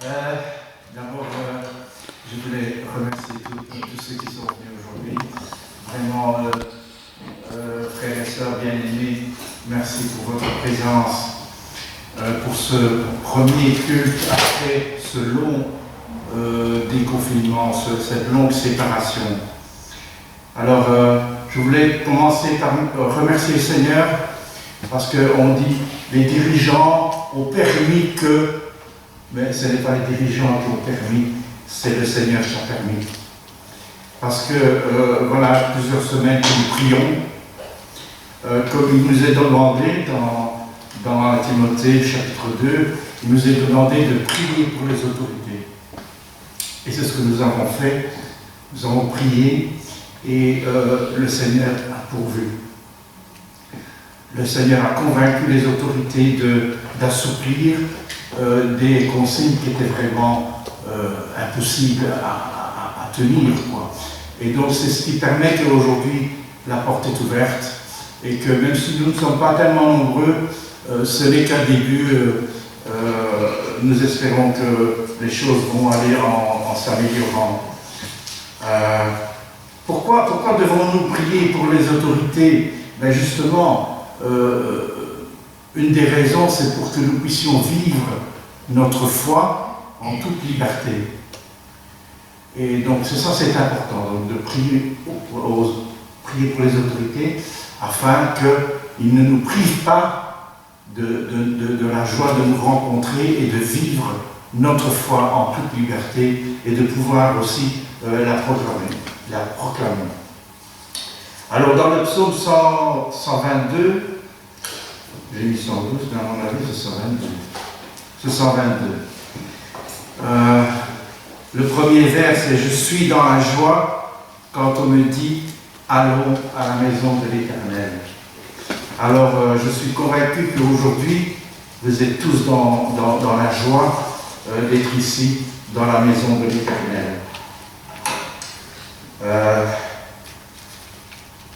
D'abord, je voulais remercier tous ceux qui sont venus aujourd'hui. Vraiment, frères et sœurs bien-aimés, merci pour votre présence, pour ce premier culte après ce long déconfinement, cette longue séparation. Alors, je voulais commencer par remercier le Seigneur, parce qu'on dit les dirigeants ont permis que, mais ce n'est pas les dirigeants qui ont permis, c'est le Seigneur qui a permis. Parce que, voilà, plusieurs semaines que nous prions, comme il nous est demandé dans Timothée chapitre 2, il nous est demandé de prier pour les autorités. Et c'est ce que nous avons fait. Nous avons prié et le Seigneur a pourvu. Le Seigneur a convaincu les autorités d'assouplir des consignes qui étaient vraiment impossibles à tenir, quoi. Et donc c'est ce qui permet qu'aujourd'hui la porte est ouverte et que même si nous ne sommes pas tellement nombreux, ce n'est qu'un début. Nous espérons que les choses vont aller en s'améliorant. Pourquoi devons-nous prier pour les autorités? Ben justement, une des raisons, c'est pour que nous puissions vivre notre foi en toute liberté. Et donc, c'est important, donc, de prier pour les autorités, afin qu'ils ne nous privent pas de la joie de nous rencontrer et de vivre notre foi en toute liberté et de pouvoir aussi la proclamer. Alors, dans le psaume 122, j'ai mis 112, mais à mon avis, c'est 122. C'est 122. Le premier vers, c'est « Je suis dans la joie quand on me dit « Allons à la maison de l'Éternel ». Alors, je suis convaincu qu'aujourd'hui, vous êtes tous dans la joie d'être ici, dans la maison de l'Éternel.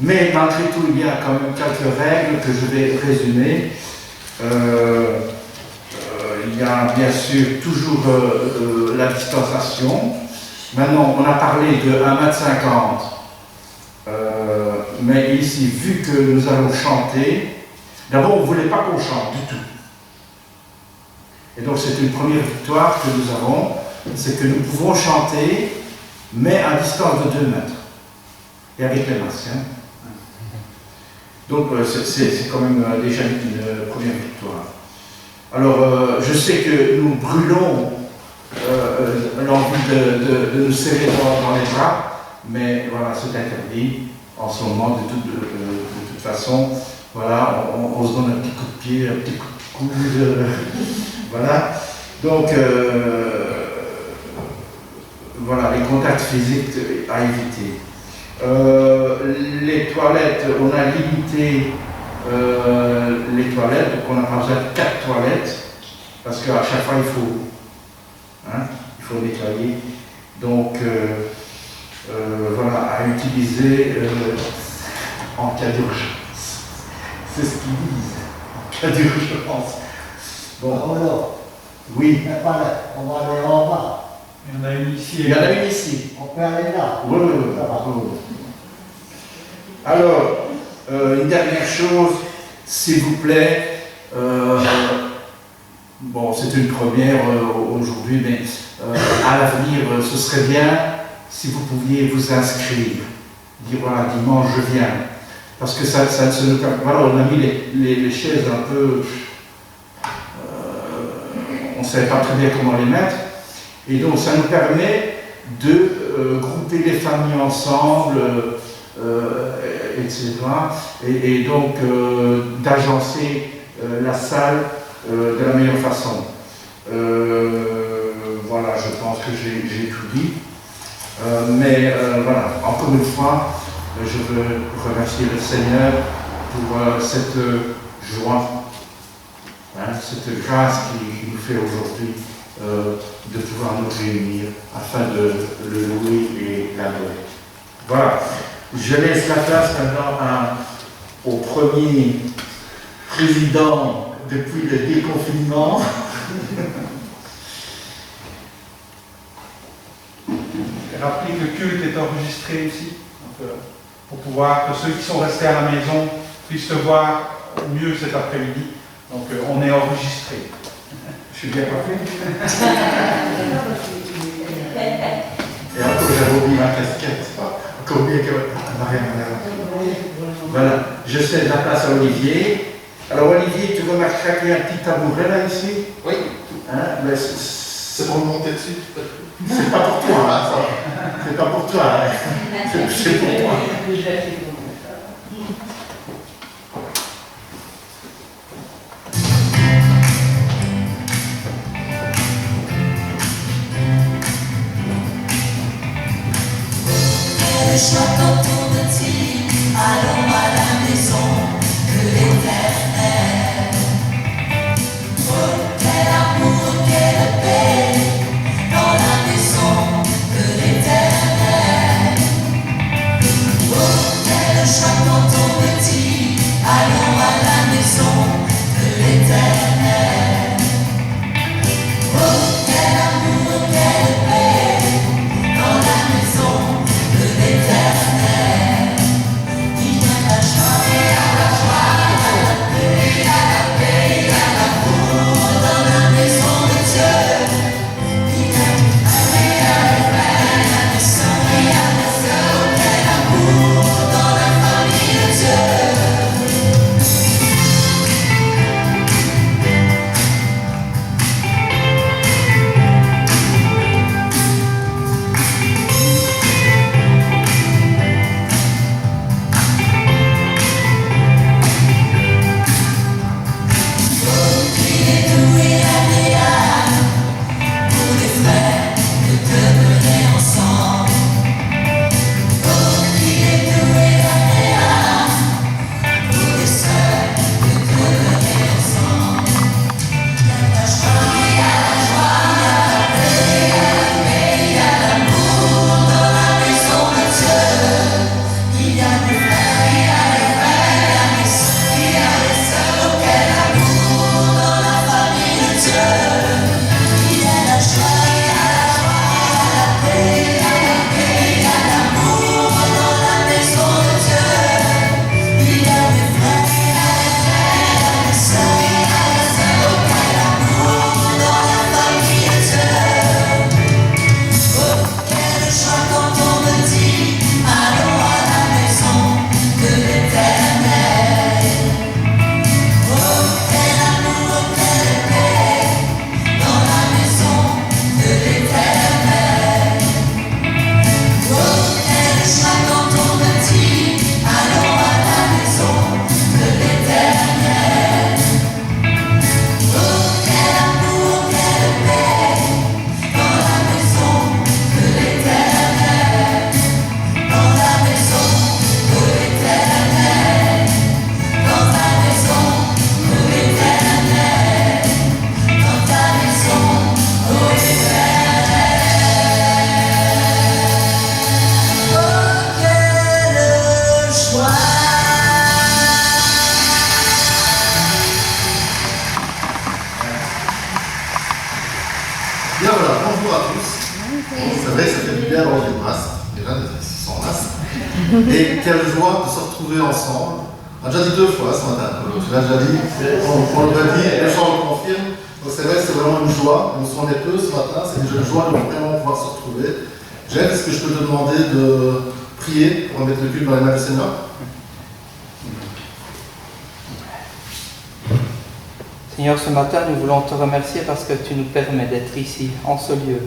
Mais malgré tout, il y a quand même quelques règles que je vais résumer. Il y a bien sûr toujours la distanciation. Maintenant, on a parlé de 1,50 m. Mais ici, vu que nous allons chanter, d'abord, on ne voulait pas qu'on chante du tout. Et donc, c'est une première victoire que nous avons, c'est que nous pouvons chanter, mais à distance de 2 mètres. Et avec les masques. Hein. Donc, c'est quand même déjà une première victoire. Alors, je sais que nous brûlons l'envie de nous serrer dans les bras, mais voilà, c'est interdit en ce moment, de toute façon. Voilà, on se donne un petit coup de pied, un petit coup de coude, voilà. Donc, voilà, les contacts physiques à éviter. Les toilettes, on a limité les toilettes, donc on a besoin de 4 toilettes, parce qu'à chaque fois il faut nettoyer. Donc voilà, à utiliser en cas d'urgence. C'est ce qu'ils disent, en cas d'urgence. Bon. Alors, Oui. on va aller en bas. Il y en a une ici. Il y en a une ici. On peut aller là. Oui. Alors, une dernière chose, s'il vous plaît, bon, c'est une première aujourd'hui, mais à l'avenir, ce serait bien si vous pouviez vous inscrire, dire voilà, dimanche je viens, parce que ça ne se nous permet. Voilà, on a mis les chaises un peu, on ne savait pas très bien comment les mettre, et donc ça nous permet de grouper les familles ensemble. Etc. Et donc d'agencer la salle de la meilleure façon. Voilà, je pense que j'ai tout dit. Mais voilà, encore une fois, je veux remercier le Seigneur pour cette joie, cette grâce qu'il nous fait aujourd'hui de pouvoir nous réunir afin de le louer et l'adorer. Voilà. Je laisse la place maintenant au premier président depuis le déconfinement. rappeler que le culte est enregistré ici, donc, pour pouvoir que ceux qui sont restés à la maison puissent te voir mieux cet après-midi. Donc on est enregistré. Je suis bien parfait. Et encore j'avais oublié ma casquette. Encore mieux que Marie-Madeleine. Voilà, je cède la place à Olivier. Alors Olivier, tu remarqueras qu'il y a un petit tabouret là ici. Oui. Hein, mais C'est pour monter dessus. c'est pas pour toi, hein, ça. C'est pas pour toi, hein. C'est pour moi. Le chant tourne-t-il, allons à la maison de l'Éternel. Oh, quel amour, quelle paix dans la maison de l'Éternel. Oh, quel chant tourne-t-il, allons à la maison de l'Éternel. Oh, quel amour, quelle paix dans la maison de l'Éternel. Il y a la joie et à la joie, à la paix, à la paix, à l'amour dans la maison de Dieu. Il y a du frère et à la frère, à des sœurs et à des sœurs. Quel amour dans la famille de Dieu. Bien voilà, bonjour à tous. C'est vrai que ça fait du bien d'avoir le masque, déjà d'être ici sans masque. Et quelle joie de se retrouver ensemble. On a déjà dit 2 fois ce matin, tu l'as déjà dit, on le redit, les gens le confirment. Donc c'est vrai que c'est vraiment une joie, on s'en est peu ce matin, c'est déjà une joie de vraiment pouvoir se retrouver. Jeff, est-ce que je peux te demander de prier pour remettre le culte dans les mains du Seigneur? Seigneur, ce matin, nous voulons te remercier parce que tu nous permets d'être ici, en ce lieu.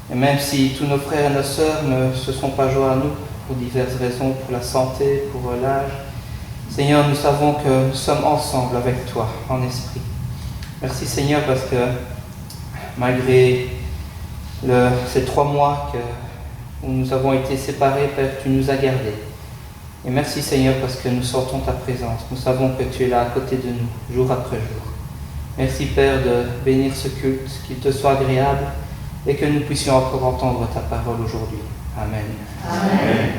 Et même si tous nos frères et nos sœurs ne se sont pas joints à nous, pour diverses raisons, pour la santé, pour l'âge, Seigneur, nous savons que nous sommes ensemble avec toi, en esprit. Merci Seigneur parce que malgré ces 3 mois où nous avons été séparés, Père, tu nous as gardés. Et merci Seigneur parce que nous sentons ta présence. Nous savons que tu es là à côté de nous, jour après jour. Merci Père de bénir ce culte, qu'il te soit agréable et que nous puissions encore entendre ta parole aujourd'hui. Amen. Amen.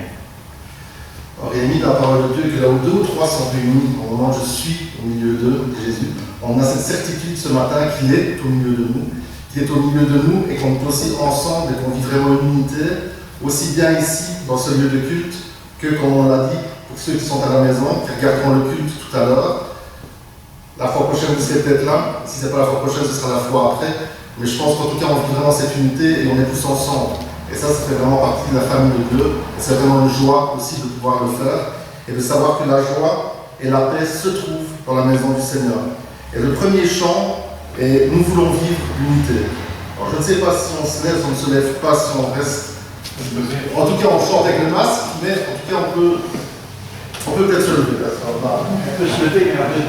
Alors, il est mis dans la parole de Dieu que là où 2 ou 3 sont réunis, au moment où je suis au milieu d'eux, Jésus, on a cette certitude ce matin qu'il est au milieu de nous, qu'il est au milieu de nous et qu'on peut aussi ensemble et qu'on vit vraiment une unité, aussi bien ici, dans ce lieu de culte, que, comme on l'a dit, pour ceux qui sont à la maison, qui regarderont le culte tout à l'heure. La fois prochaine, vous serez peut-être là. Si ce n'est pas la fois prochaine, ce sera la fois après. Mais je pense qu'en tout cas, on vit vraiment cette unité et on est tous ensemble. Et ça fait vraiment partie de la famille de Dieu. Et c'est vraiment une joie aussi de pouvoir le faire et de savoir que la joie et la paix se trouvent dans la maison du Seigneur. Et le premier chant est « Nous voulons vivre l'unité ». Alors je ne sais pas si on se lève, si on ne se lève pas, si on reste. En tout cas, on chante avec le masque, mais en tout cas, on peut peut-être se lever. On peut se lever et regarder.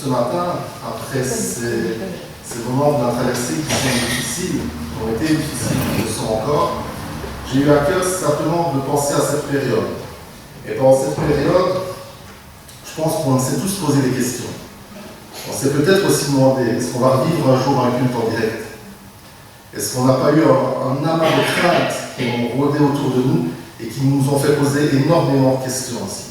ce matin, après ces moments de la traversée qui sont difficiles, qui ont été difficiles, qui le sont encore, j'ai eu à cœur simplement de penser à cette période. Et pendant cette période, je pense qu'on s'est tous posé des questions. On s'est peut-être aussi demandé, est-ce qu'on va vivre un jour un culte en direct? Est-ce qu'on n'a pas eu un amas de craintes qui ont rôdé autour de nous et qui nous ont fait poser énormément de questions aussi?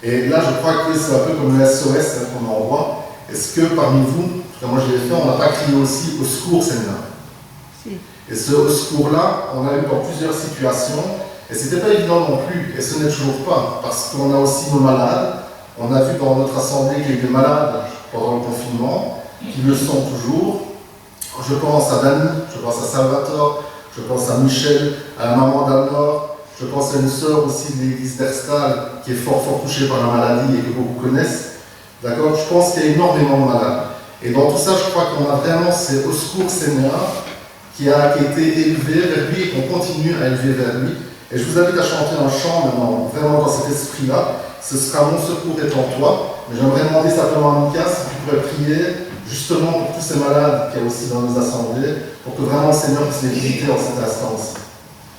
Et là, je crois que c'est un peu comme le SOS qu'on envoie. Est-ce que parmi vous, en tout cas moi je l'ai fait, on n'a pas crié aussi au secours Seigneur? Et ce secours-là, on l'a eu dans plusieurs situations, et c'était pas évident non plus, et ce n'est toujours pas, parce qu'on a aussi nos malades. On a vu dans notre assemblée qu'il y a eu des malades pendant le confinement, qui le sont toujours. Je pense à Dani, je pense à Salvatore, je pense à Michel, à la maman d'Anne-Laure, je pense à une sœur aussi de l'église d'Erstal, qui est fort touchée par la maladie et que beaucoup connaissent. D'accord? Je pense qu'il y a énormément de malades. Et dans tout ça, je crois qu'on a vraiment ces Au secours Seigneur qui a été élevé vers lui et qu'on continue à élever vers lui. Et je vous invite à chanter un chant maintenant, vraiment dans cet esprit-là. Ce sera Mon secours est en toi. Mais j'aimerais demander simplement à Mika si tu pourrais prier justement pour tous ces malades qu'il y a aussi dans nos assemblées, pour que vraiment le Seigneur puisse les visiter en cet instant-ci.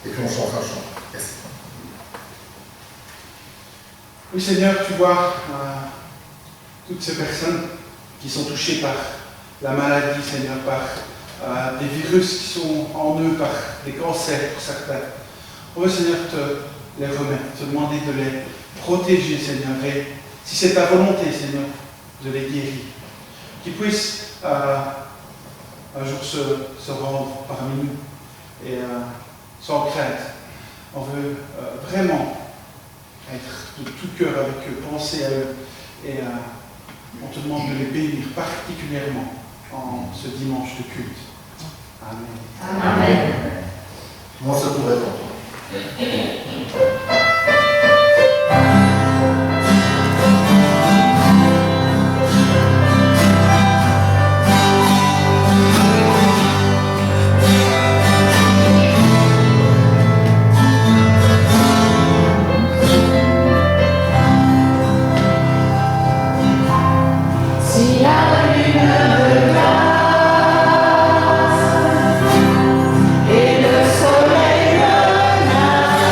Et puis on chantera un chant. Merci. Oui Seigneur, tu vois toutes ces personnes qui sont touchées par la maladie, Seigneur, par des virus qui sont en eux, par des cancers pour certains. On veut, Seigneur, te les remettre, te demander de les protéger, Seigneur, et si c'est ta volonté, Seigneur, de les guérir. Qu'ils puissent un jour se rendre parmi nous et sans crainte. On veut vraiment être de tout cœur avec eux, penser à eux et on te demande de les bénir particulièrement en ce dimanche de culte. Amen. Amen. Mon secours est en toi. Si la lune de glace et le soleil menace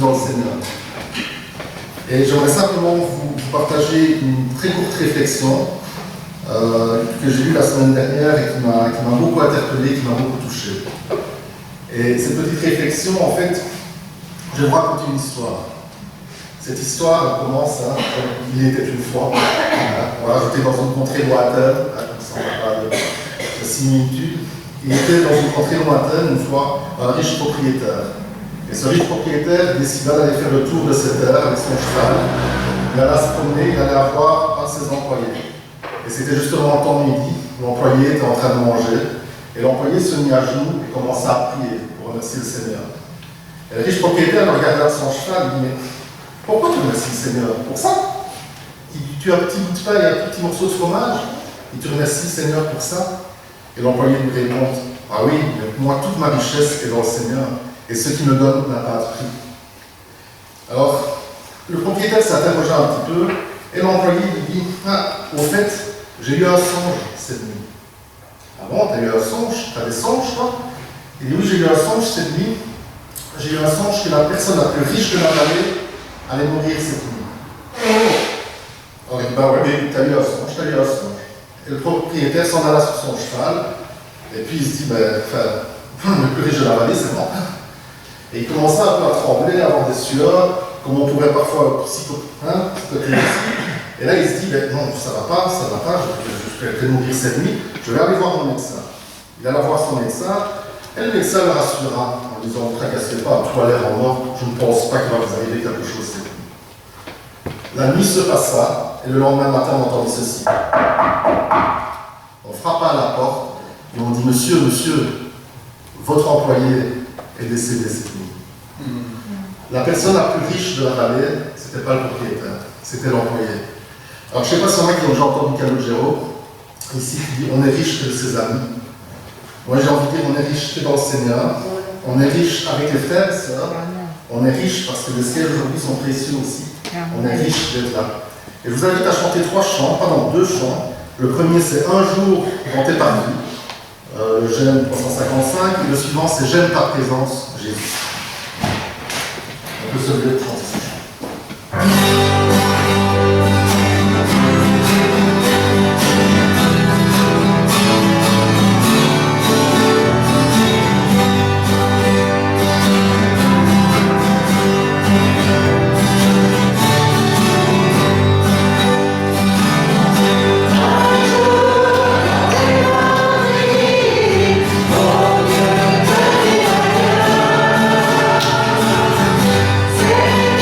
dans le Seigneur. Et j'aimerais simplement vous partager une très courte réflexion que j'ai lue la semaine dernière et qui m'a beaucoup interpellé, qui m'a beaucoup touché. Et cette petite réflexion, en fait, je vais vous raconter une histoire. Cette histoire elle commence, il était une fois, voilà, j'étais dans une contrée lointaine, comme ça on n'a pas de similitude. Il était dans une contrée lointaine, une fois, un riche propriétaire. Et ce riche propriétaire décida d'aller faire le tour de cette terre avec son cheval. Il alla se promener, il allait avoir un de ses employés. Et c'était justement le temps de midi, l'employé était en train de manger, et l'employé se mit à genoux et commença à prier pour remercier le Seigneur. Et le riche propriétaire le regardait son cheval et dit, mais pourquoi tu remercies le Seigneur? Pour ça? Tu as un petit bout de pain et un petit morceau de fromage, et tu remercies le Seigneur pour ça? Et l'employé lui répond, ah oui, moi toute ma richesse est dans le Seigneur, et ce qu'il me donne n'a pas de prix. Alors, le propriétaire s'interrogea un petit peu, et l'employé lui dit, au fait, j'ai eu un songe cette nuit. Ah bon, t'as eu un songe? T'as des songes, toi? Il dit, oui, j'ai eu un songe cette nuit. J'ai eu un songe que la personne la plus riche de la vallée allait mourir cette nuit. Alors il dit, bah ouais, mais t'as eu un songe. Et le propriétaire s'en alla sur son cheval, et puis il se dit, le plus riche de la vallée, c'est moi. Et il commença un peu à trembler, à avoir des sueurs, comme on pourrait parfois psychoter ici. Et là, il se dit, non, ça va pas, je vais mourir cette nuit, je vais aller voir mon médecin. Il alla voir son médecin, et le médecin le rassura en disant, ne tracassez pas, tout a l'air en mort, je ne pense pas qu'il va vous arriver quelque chose cette nuit. La nuit se passa, et le lendemain matin, on entendit ceci. On frappa à la porte, et on dit, monsieur, votre employé est décédé cette nuit. La personne la plus riche de la vallée, ce n'était pas le propriétaire, c'était l'employé. Alors je ne sais pas si on a qui ont déjà entendu Calogero, ici qui dit on est riche que de ses amis. Moi j'ai envie de dire on est riche que dans le Seigneur, on est riche avec les frères et sœurs, on est riche parce que les ciels aujourd'hui sont précieux aussi, on est riche d'être là. Et je vous invite à chanter 2 chants. Le premier c'est Un jour dans tes parvis, le J'aime 355, et le suivant c'est J'aime ta présence, Jésus. On peut se lever de chanter ce chant. C'est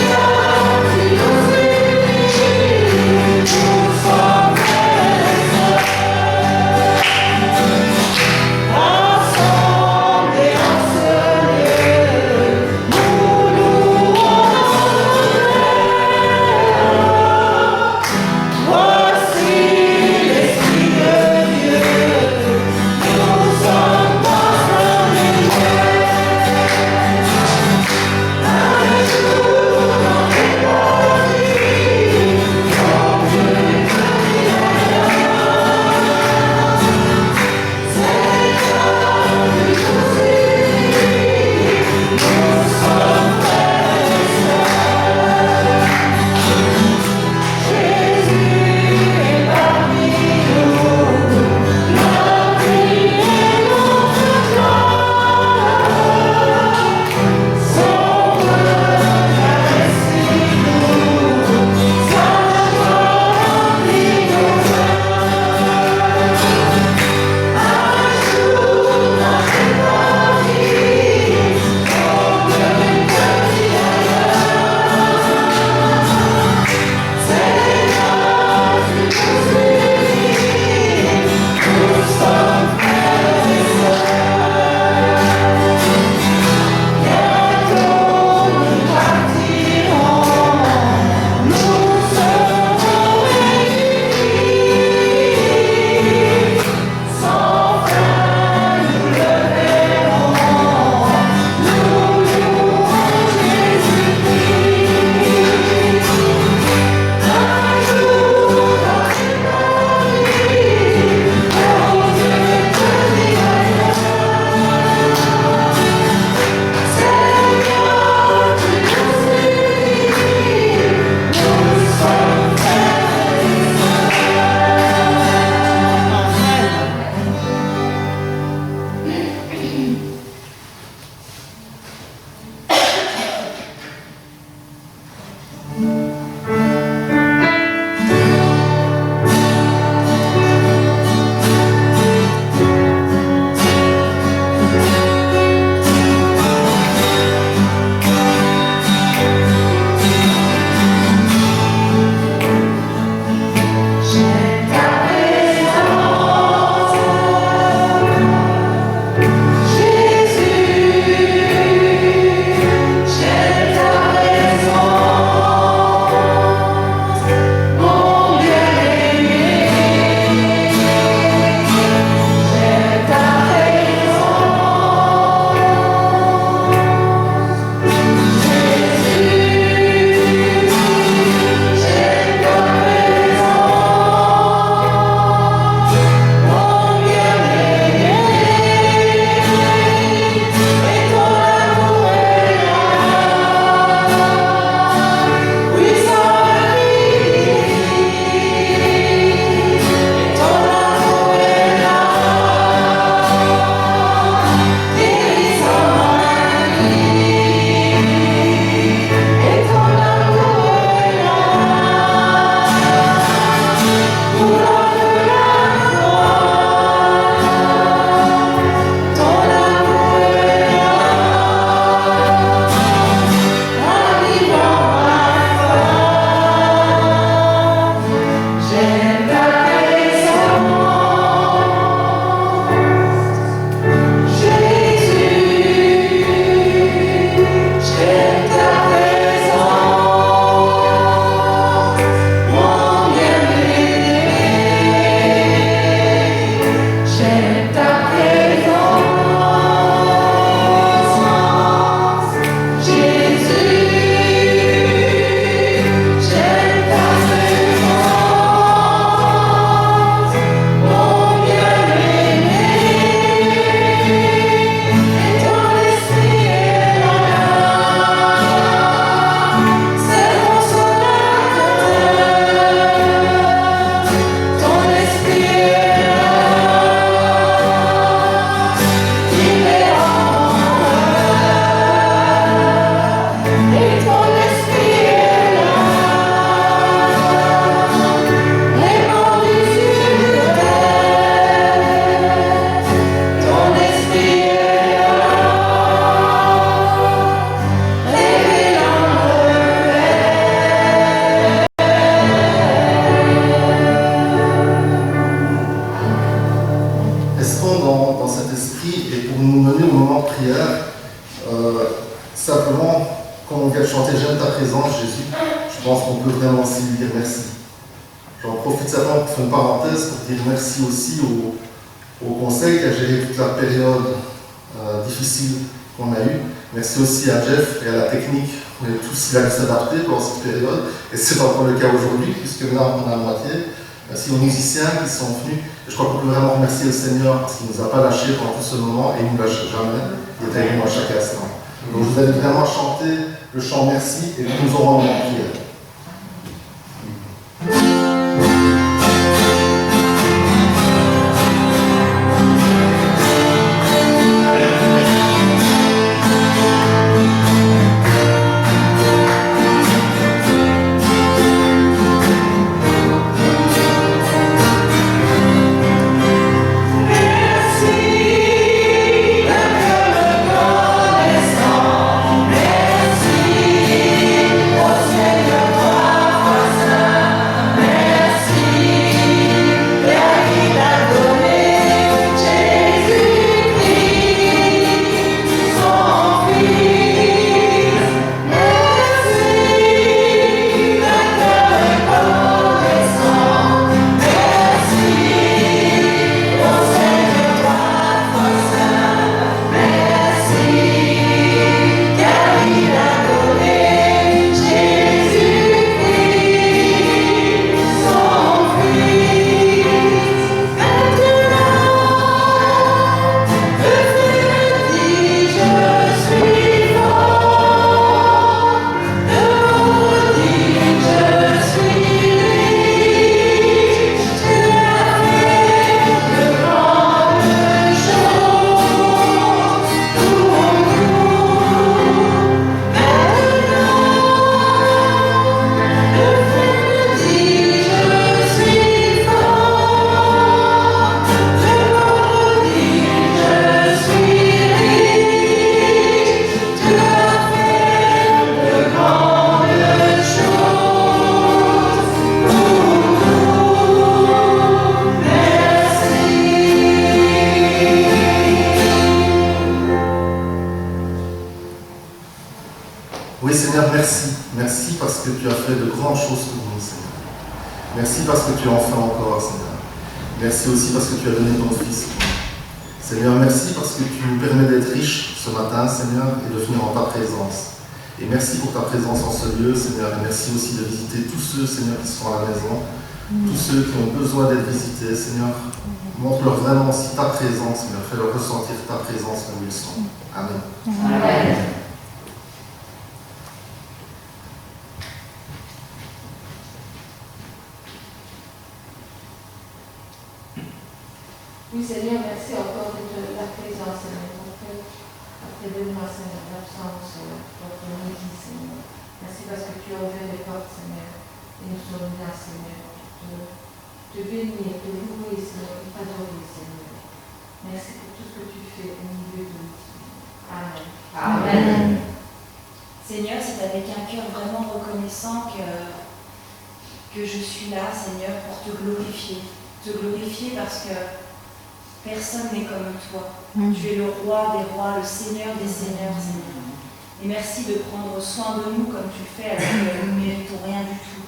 je pense qu'on peut vraiment aussi lui dire merci. J'en profite simplement pour faire une parenthèse pour dire merci aussi au conseil qui a géré toute la période difficile qu'on a eue. Merci aussi à Jeff et à la technique. On est tous là à s'adapter pendant cette période. Et c'est encore le cas aujourd'hui, puisque maintenant on a la moitié. Merci aux musiciens qui sont venus. Et je crois qu'on peut vraiment remercier le Seigneur parce qu'il ne nous a pas lâchés pendant tout ce moment et il ne nous lâche jamais. Il est avec nous à chaque instant. Donc je vous invite vraiment à chanter le chant Merci et nous aurons en prière. Oui Seigneur, merci. Merci parce que tu as fait de grandes choses pour nous, Seigneur. Merci parce que tu en fais encore, Seigneur. Merci aussi parce que tu as donné ton Fils. Seigneur, merci parce que tu nous permets d'être riches ce matin, Seigneur, et de venir en ta présence. Et merci pour ta présence en ce lieu, Seigneur. Et merci aussi de visiter tous ceux, Seigneur, qui sont à la maison, tous ceux qui ont besoin d'être visités, Seigneur. Montre-leur vraiment aussi ta présence, Seigneur. Fais-leur ressentir ta présence là où ils sont. Amen. Amen. Oui, Seigneur, merci encore de la présence, Seigneur. Après 2 mois, Seigneur, d'absence, votre midi, Seigneur. Merci parce que tu as ouvert les portes, Seigneur. Et nous sommes là, Seigneur. Te bénir, te louer, Seigneur, et t'adorer, Seigneur. Merci pour tout ce que tu fais au milieu de nous. Amen. Amen. Seigneur, c'est avec un cœur vraiment reconnaissant que je suis là, Seigneur, pour te glorifier. Te glorifier parce que personne n'est comme toi. Tu es le roi des rois, le Seigneur des seigneurs, Seigneur. Et merci de prendre soin de nous comme tu le fais alors que nous ne méritons rien du tout.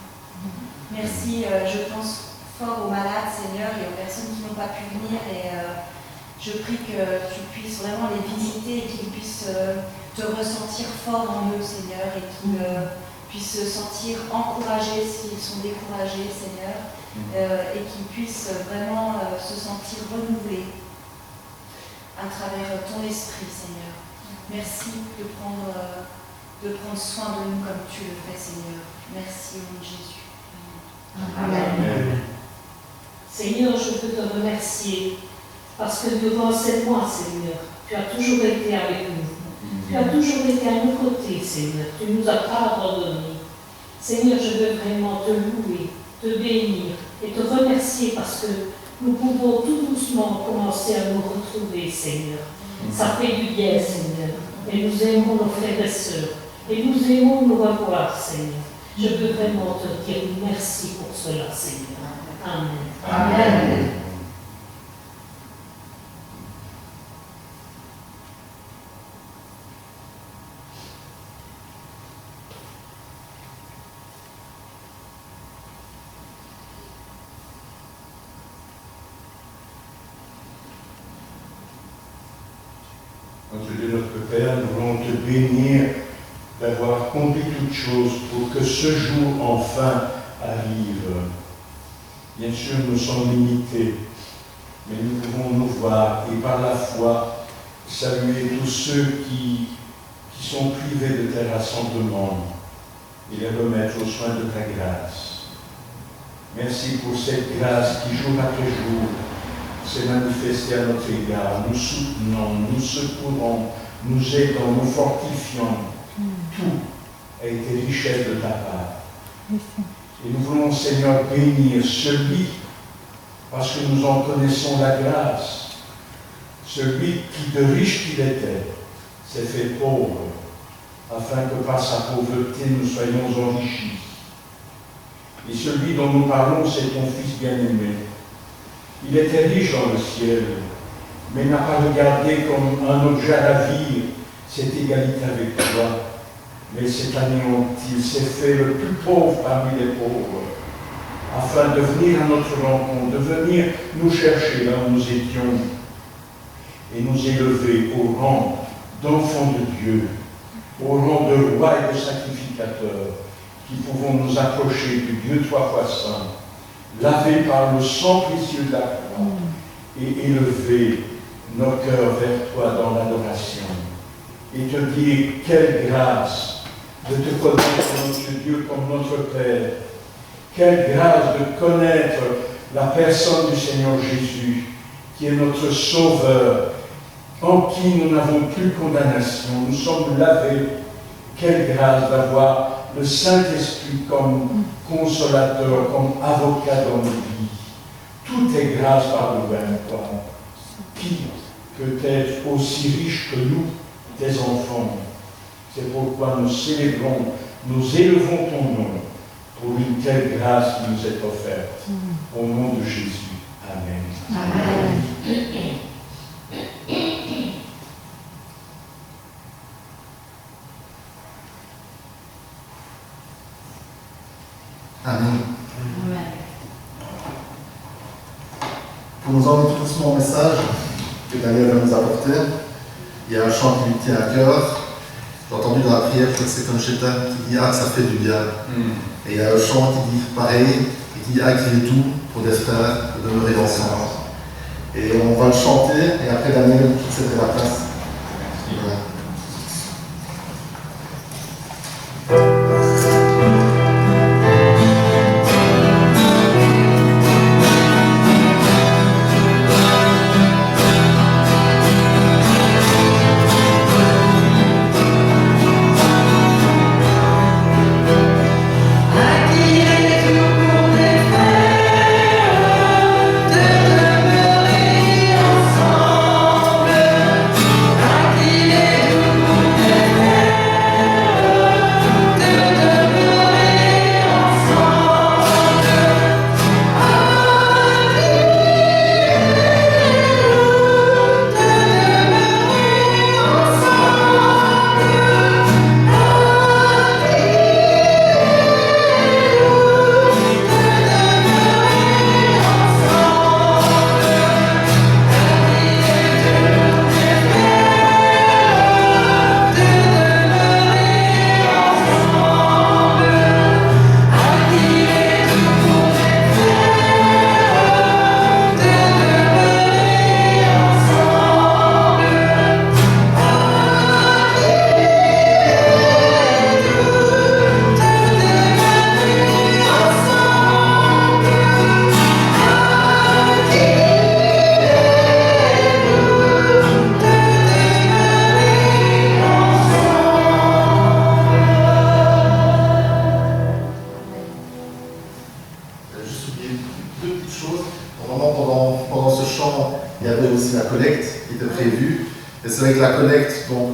Merci, je pense fort aux malades, Seigneur, et aux personnes qui n'ont pas pu venir. Et je prie que tu puisses vraiment les visiter et qu'ils puissent te ressentir fort en eux, Seigneur, et qu'ils puissent se sentir encouragés s'ils sont découragés, Seigneur. Et qu'ils puissent vraiment se sentir renouvelés à travers ton esprit, Seigneur. Merci de prendre soin de nous comme tu le fais, Seigneur. Merci au nom de Jésus. Amen. Seigneur, je veux te remercier parce que durant 7 mois, Seigneur, tu as toujours été avec nous. Tu as toujours été à nos côtés, Seigneur. Tu ne nous as pas abandonnés. Seigneur, je veux vraiment te louer, te bénir et te remercier parce que nous pouvons tout doucement commencer à nous retrouver, Seigneur. Ça fait du bien, Seigneur. Et nous aimons nos frères et sœurs. Et nous aimons nous revoir, Seigneur. Je veux vraiment te dire merci pour cela, Seigneur. Amen. Amen. bénir, d'avoir accompli toutes choses pour que ce jour enfin arrive. Bien sûr, nous sommes limités, mais nous pouvons nous voir et par la foi saluer tous ceux qui sont privés de tes rassemblements et les remettre aux soins de ta grâce. Merci pour cette grâce qui, jour après jour, s'est manifestée à notre égard. Nous soutenons, nous secourons, nous aidons, nous fortifions. Tout a été richesse de ta part. Et nous voulons, Seigneur, bénir celui, parce que nous en connaissons la grâce, celui qui, de riche qu'il était, s'est fait pauvre, afin que par sa pauvreté nous soyons enrichis. Et celui dont nous parlons, c'est ton Fils bien-aimé. Il était riche dans le ciel, mais n'a pas regardé comme un objet à ravir cette égalité avec toi, mais s'est anéanti, il s'est fait le plus pauvre parmi les pauvres, afin de venir à notre rencontre, de venir nous chercher là où nous étions, et nous élever au rang d'enfants de Dieu, au rang de roi et de sacrificateur, qui pouvons nous approcher du Dieu trois fois saint, laver par le sang précieux de la croix, et élever nos cœurs vers toi dans l'adoration, et te dire quelle grâce de te connaître, notre Dieu, comme notre Père, quelle grâce de connaître la personne du Seigneur Jésus, qui est notre Sauveur, en qui nous n'avons plus condamnation, nous sommes lavés. Quelle grâce d'avoir le Saint-Esprit comme consolateur, comme avocat dans nos vies. Tout est grâce par le même toi. Qui peut être aussi riche que nous, tes enfants? C'est pourquoi nous célébrons, nous élevons ton nom pour une telle grâce qui nous est offerte. Au nom de Jésus. Amen. Amen. Amen. Pour nous emmener tout doucement au message que Daniel va nous apporter, il y a un chant qui lui tient à cœur. J'ai entendu dans la prière, je crois que c'est comme Chétan qui dit « Ah, ça fait du bien ». Et il y a un chant qui dit pareil, qui dit « Ah, qu'il est tout pour des frères de demeurer ensemble ». Et on va le chanter, et après Daniel, c'était la place. Voilà.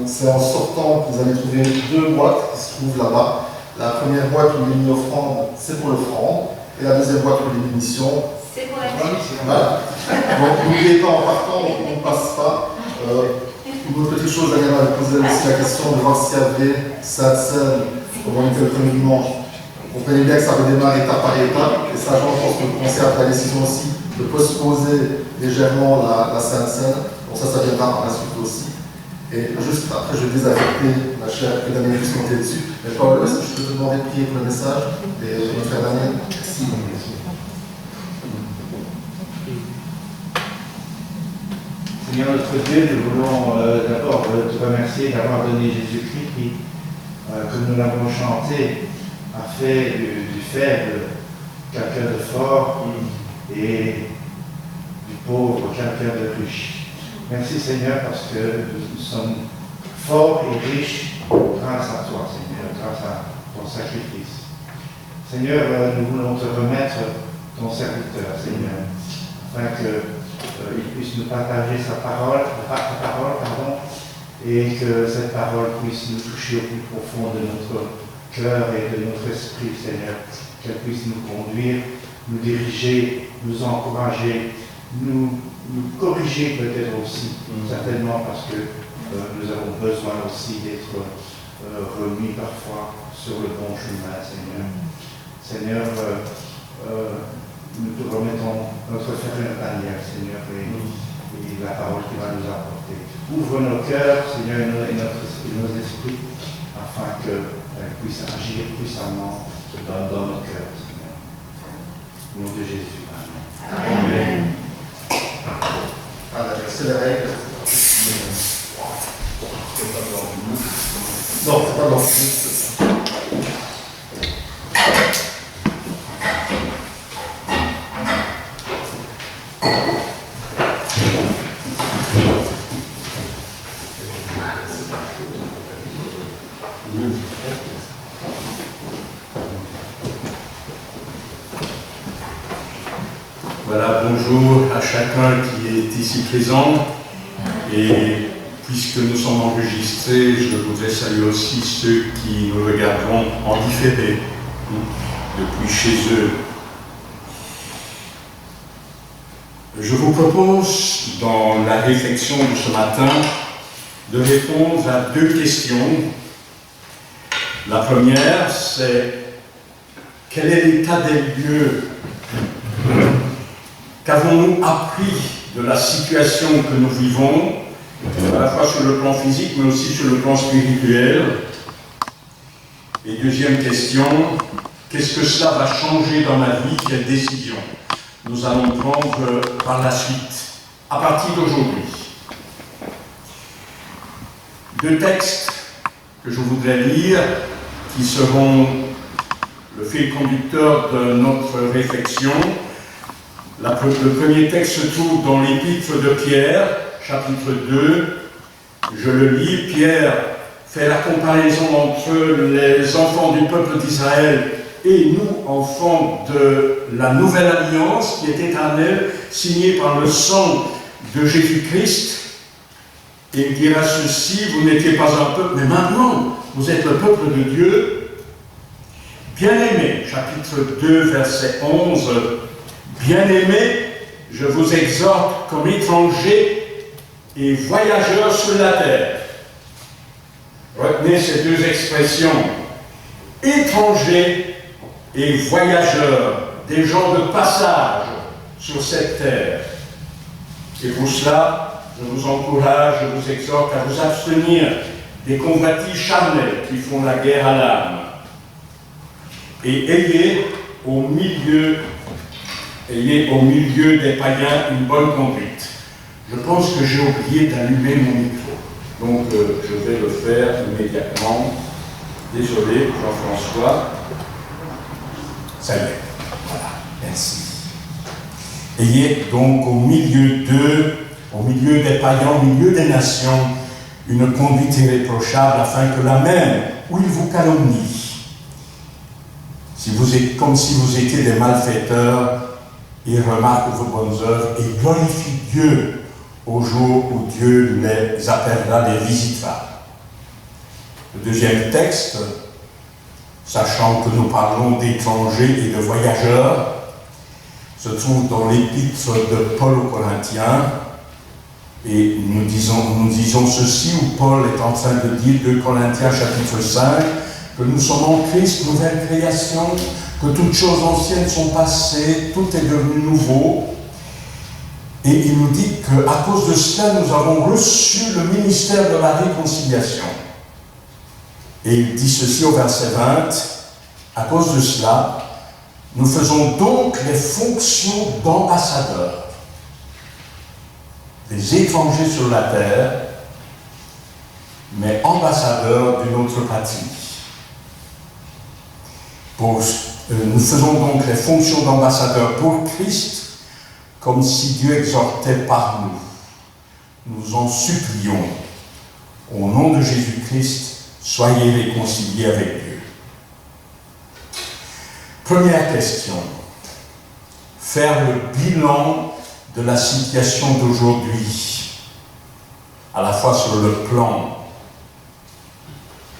C'est en sortant que vous allez trouver deux boîtes qui se trouvent là-bas. La première boîte où il y a une offrande, c'est pour l'offrande. Et la deuxième boîte pour les munitions, c'est pour la munition. Voilà. Donc n'oubliez pas en partant, on ne passe pas. Une autre petite chose, Daniel m'a posé aussi la question de voir s'il y avait cette scène pendant le premier dimanche. Vous comprenez bien que ça redémarre étape par étape. Et ça, je pense que le conseil a pris la décision aussi de postposer légèrement la Sainte Seine. Donc ça viendra par la suite aussi. Et juste après, je vais désaffecter ma chère et Daniel juste monter dessus. Mais Paul, est-ce que je peux te demander de prier pour le message et notre frère Daniel? Merci. Seigneur notre Dieu, nous voulons d'abord te remercier d'avoir donné Jésus-Christ qui, comme nous l'avons chanté, a fait du faible quelqu'un de fort et du pauvre quelqu'un de riche. Merci Seigneur parce que nous sommes forts et riches grâce à toi Seigneur, grâce à ton sacrifice. Seigneur, nous voulons te remettre ton serviteur Seigneur, afin qu'il puisse nous partager ta parole, et que cette parole puisse nous toucher au plus profond de notre cœur et de notre esprit Seigneur, qu'elle puisse nous conduire, nous diriger, nous encourager, nous corriger peut-être aussi, certainement parce que nous avons besoin aussi d'être remis parfois sur le bon chemin, Seigneur. Seigneur, nous te remettons notre frère Daniel, Seigneur, et la parole qu'il va nous apporter. Ouvre nos cœurs, Seigneur, et nos esprits, afin qu'elle puisse agir puissamment dans nos cœurs, Seigneur. Au nom de Jésus. Amen. Amen. Voilà, c'est la règle. Non, c'est pas dans le Voilà, bonjour à chacun qui est ici présent. Et puisque nous sommes enregistrés, je voudrais saluer aussi ceux qui nous regarderont en différé depuis chez eux. Je vous propose, dans la réflexion de ce matin, de répondre à deux questions. La première, c'est quel est l'état des lieux? Qu'avons-nous appris de la situation que nous vivons, à la fois sur le plan physique, mais aussi sur le plan spirituel? Et deuxième question, qu'est-ce que cela va changer dans ma vie? Quelle décision nous allons prendre par la suite, à partir d'aujourd'hui? Deux textes que je voudrais lire, qui seront le fil conducteur de notre réflexion. Le premier texte se trouve dans l'épître de Pierre, chapitre 2. Je le lis. Pierre fait la comparaison entre les enfants du peuple d'Israël et nous, enfants de la nouvelle alliance qui est éternelle, signée par le sang de Jésus-Christ. Et il dira ceci: vous n'étiez pas un peuple, mais maintenant vous êtes le peuple de Dieu. Bien-aimés, chapitre 2, verset 11. Bien-aimés, je vous exhorte comme étrangers et voyageurs sur la terre. Retenez ces deux expressions. Étrangers et voyageurs, des gens de passage sur cette terre. Et pour cela, je vous encourage, je vous exhorte à vous abstenir des convoitises charnelles qui font la guerre à l'âme. Et ayez au milieu des païens une bonne conduite. Je pense que j'ai oublié d'allumer mon micro, donc je vais le faire immédiatement. Désolé, Jean-François. Ça y est. Voilà, merci. Ayez donc au milieu des païens, au milieu des nations, une conduite irréprochable, afin que la même où ils vous calomnient, comme si vous étiez des malfaiteurs, ils remarquent vos bonnes œuvres et glorifient Dieu au jour où Dieu les appellera, les visitera. Le deuxième texte, sachant que nous parlons d'étrangers et de voyageurs, se trouve dans l'épître de Paul aux Corinthiens, et nous disons ceci, où Paul est en train de dire, 2 Corinthiens chapitre 5, que nous sommes en Christ, nouvelle création, que toutes choses anciennes sont passées, tout est devenu nouveau. Et il nous dit qu'à cause de cela, nous avons reçu le ministère de la réconciliation. Et il dit ceci au verset 20, à cause de cela, nous faisons donc les fonctions d'ambassadeurs, des étrangers sur la terre, mais ambassadeurs d'une autre patrie. Nous faisons donc les fonctions d'ambassadeurs pour Christ, comme si Dieu exhortait par nous. Nous en supplions, au nom de Jésus-Christ, soyez réconciliés avec Dieu. Première question, faire le bilan de la situation d'aujourd'hui, à la fois sur le plan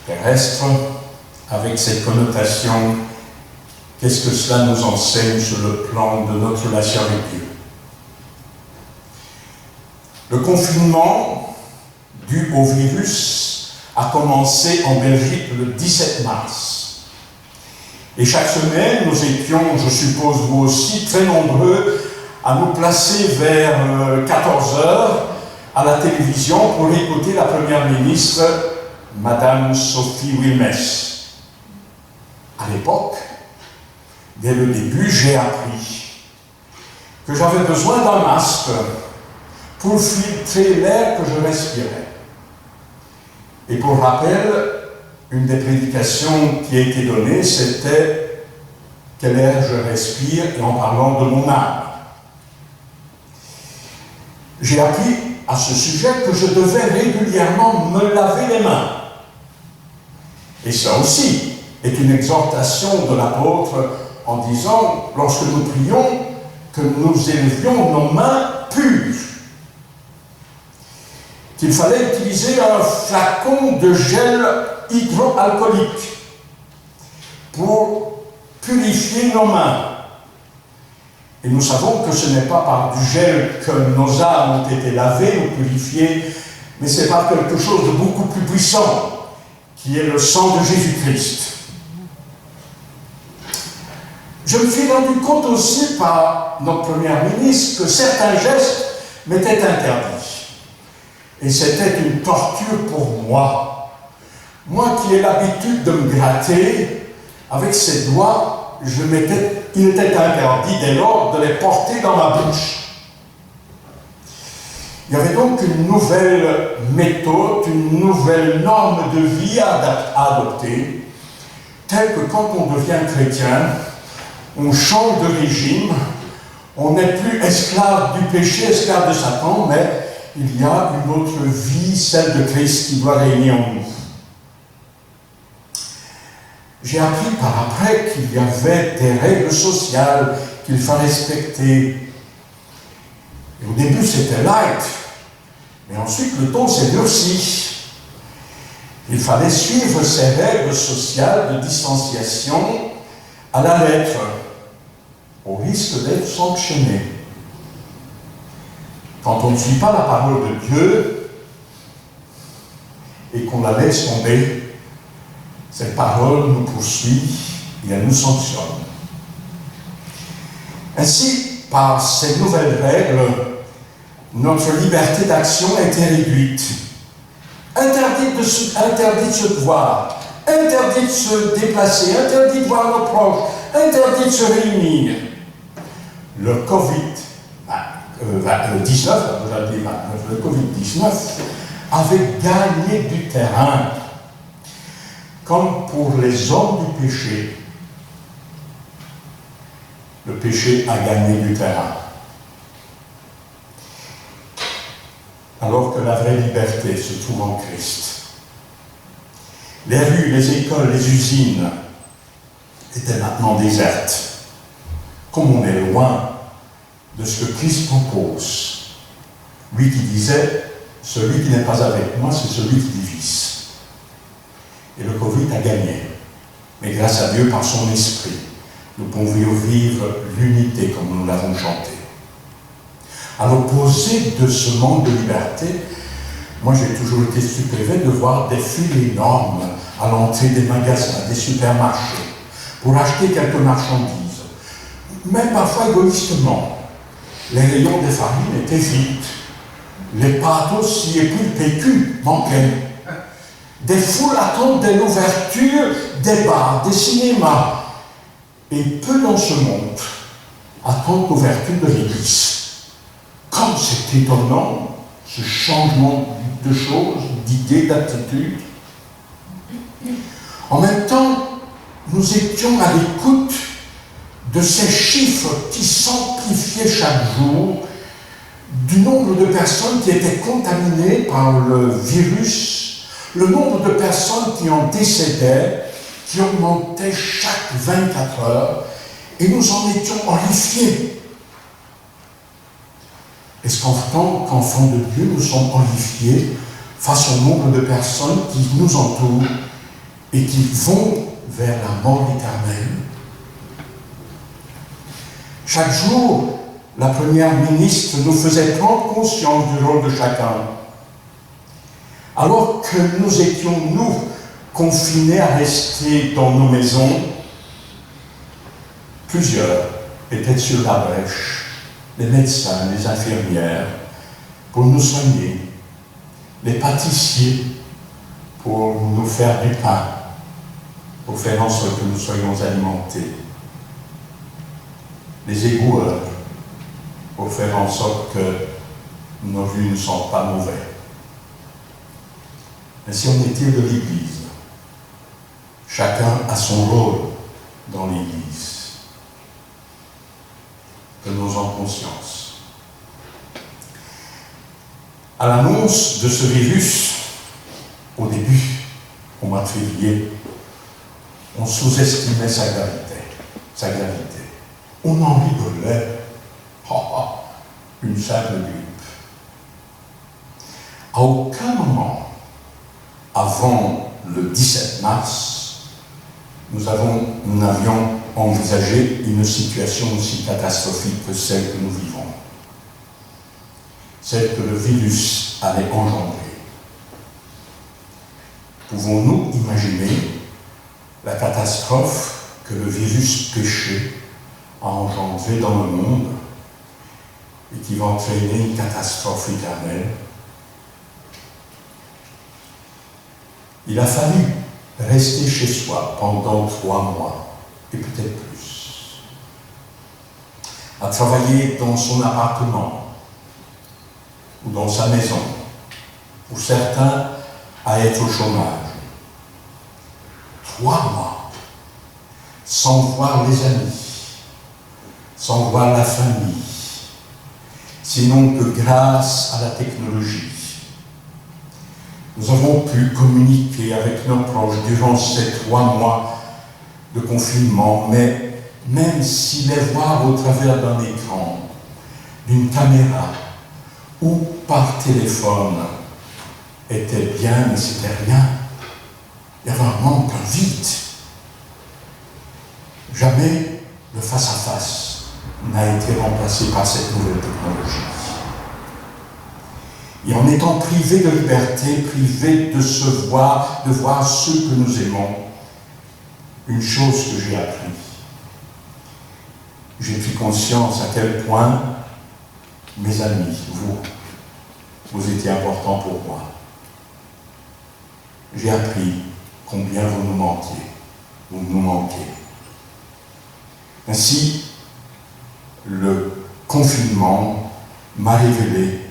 terrestre, avec cette connotation, qu'est-ce que cela nous enseigne sur le plan de notre relation avec Dieu. Le confinement dû au virus a commencé en Belgique le 17 mars. Et chaque semaine, nous étions, je suppose vous aussi, très nombreux à nous placer vers 14h à la télévision pour écouter la Première ministre, Madame Sophie Wilmès. À l'époque, dès le début, j'ai appris que j'avais besoin d'un masque pour filtrer l'air que je respirais. Et pour rappel, une des prédications qui a été donnée, c'était « Quel air je respire ?» et en parlant de mon âme. J'ai appris à ce sujet que je devais régulièrement me laver les mains. Et ça aussi est une exhortation de l'apôtre en disant, lorsque nous prions, que nous élevions nos mains pures. Qu'il fallait utiliser un flacon de gel hydroalcoolique pour purifier nos mains. Et nous savons que ce n'est pas par du gel que nos âmes ont été lavées ou purifiées, mais c'est par quelque chose de beaucoup plus puissant, qui est le sang de Jésus-Christ. Je me suis rendu compte aussi par notre Première ministre que certains gestes m'étaient interdits. Et c'était une torture pour moi. Moi qui ai l'habitude de me gratter avec ses doigts, il était interdit dès lors de les porter dans ma bouche. Il y avait donc une nouvelle méthode, une nouvelle norme de vie à adopter, telle que quand on devient chrétien, on change de régime, on n'est plus esclave du péché, esclave de Satan, mais il y a une autre vie, celle de Christ, qui doit régner en nous. J'ai appris par après qu'il y avait des règles sociales qu'il fallait respecter. Et au début, c'était light, mais ensuite, le ton s'est durci. Il fallait suivre ces règles sociales de distanciation à la lettre, au risque d'être sanctionné. Quand on ne suit pas la parole de Dieu et qu'on la laisse tomber, cette parole nous poursuit et elle nous sanctionne. Ainsi, par ces nouvelles règles, notre liberté d'action a été réduite. Interdit de se voir, interdit de se déplacer, interdit de voir nos proches, interdit de se réunir. Le Covid-19 avait gagné du terrain, comme pour les hommes du péché. Le péché a gagné du terrain. Alors que la vraie liberté se trouve en Christ. Les rues, les écoles, les usines étaient maintenant désertes. Comme on est loin de ce que Christ propose. Lui qui disait, celui qui n'est pas avec moi, c'est celui qui divise. Et le Covid a gagné. Mais grâce à Dieu, par son esprit, nous pouvons vivre l'unité comme nous l'avons chanté. À l'opposé de ce manque de liberté, moi j'ai toujours été stupéfait de voir des files énormes à l'entrée des magasins, des supermarchés, pour acheter quelques marchandises, même parfois égoïstement. Les rayons des farines étaient vides. Les pâtes aussi, et puis le PQ manquait. Des foules attendaient l'ouverture des bars, des cinémas. Et peu dans ce monde attendent l'ouverture de l'église. Comme c'est étonnant, ce changement de choses, d'idées, d'attitude. En même temps, nous étions à l'écoute de ces chiffres qui s'amplifiaient chaque jour, du nombre de personnes qui étaient contaminées par le virus, le nombre de personnes qui en décédaient, qui augmentait chaque 24 heures, et nous en étions horrifiés. Est-ce qu'en tant qu'enfants de Dieu, nous sommes horrifiés face au nombre de personnes qui nous entourent et qui vont vers la mort éternelle? Chaque jour, la première ministre nous faisait prendre conscience du rôle de chacun. Alors que nous étions, nous, confinés à rester dans nos maisons, plusieurs étaient sur la brèche, les médecins, les infirmières, pour nous soigner, les pâtissiers, pour nous faire du pain, pour faire en sorte que nous soyons alimentés, les égoueurs, pour faire en sorte que nos vues ne sont pas mauvaises. Mais si on était de l'Église, chacun a son rôle dans l'Église. Prenons-en conscience. À l'annonce de ce virus, au début, au mois de février, on sous-estimait sa gravité. On en rigolait. Une simple grippe. À aucun moment, avant le 17 mars, nous n'avions envisagé une situation aussi catastrophique que celle que nous vivons. Celle que le virus allait engendrer. Pouvons-nous imaginer la catastrophe que le virus péché a engendré dans le monde et qui va entraîner une catastrophe éternelle? Il a fallu rester chez soi pendant 3 mois, et peut-être plus, à travailler dans son appartement ou dans sa maison, pour certains à être au chômage. 3 mois, sans voir les amis, sans voir la famille, sinon que grâce à la technologie, nous avons pu communiquer avec nos proches durant ces 3 mois de confinement, mais même si les voir au travers d'un écran, d'une caméra ou par téléphone était bien, mais c'était rien. Il y avait un manque, un vide. Jamais le face-à-face n'a été remplacé par cette nouvelle technologie. Et en étant privés de liberté, privés de se voir, de voir ceux que nous aimons, une chose que j'ai appris, j'ai pris conscience à quel point mes amis, vous étiez importants pour moi. J'ai appris combien vous nous manquez. Ainsi, le confinement m'a révélé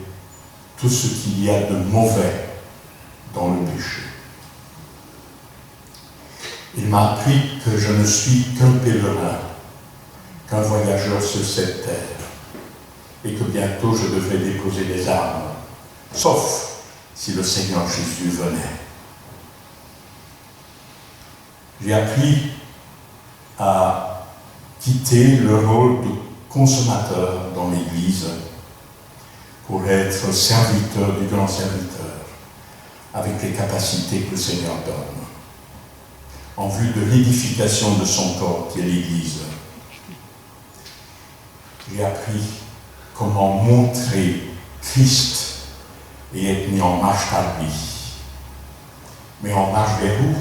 tout ce qu'il y a de mauvais dans le péché. Il m'a appris que je ne suis qu'un pèlerin, qu'un voyageur sur cette terre, et que bientôt je devrais déposer les armes, sauf si le Seigneur Jésus venait. J'ai appris à quitter le rôle de consommateur dans l'Église pour être serviteur du grand serviteur, avec les capacités que le Seigneur donne, en vue de l'édification de son corps qui est l'Église. J'ai appris comment montrer Christ et être mis en marche par lui. Mais en marche vers où?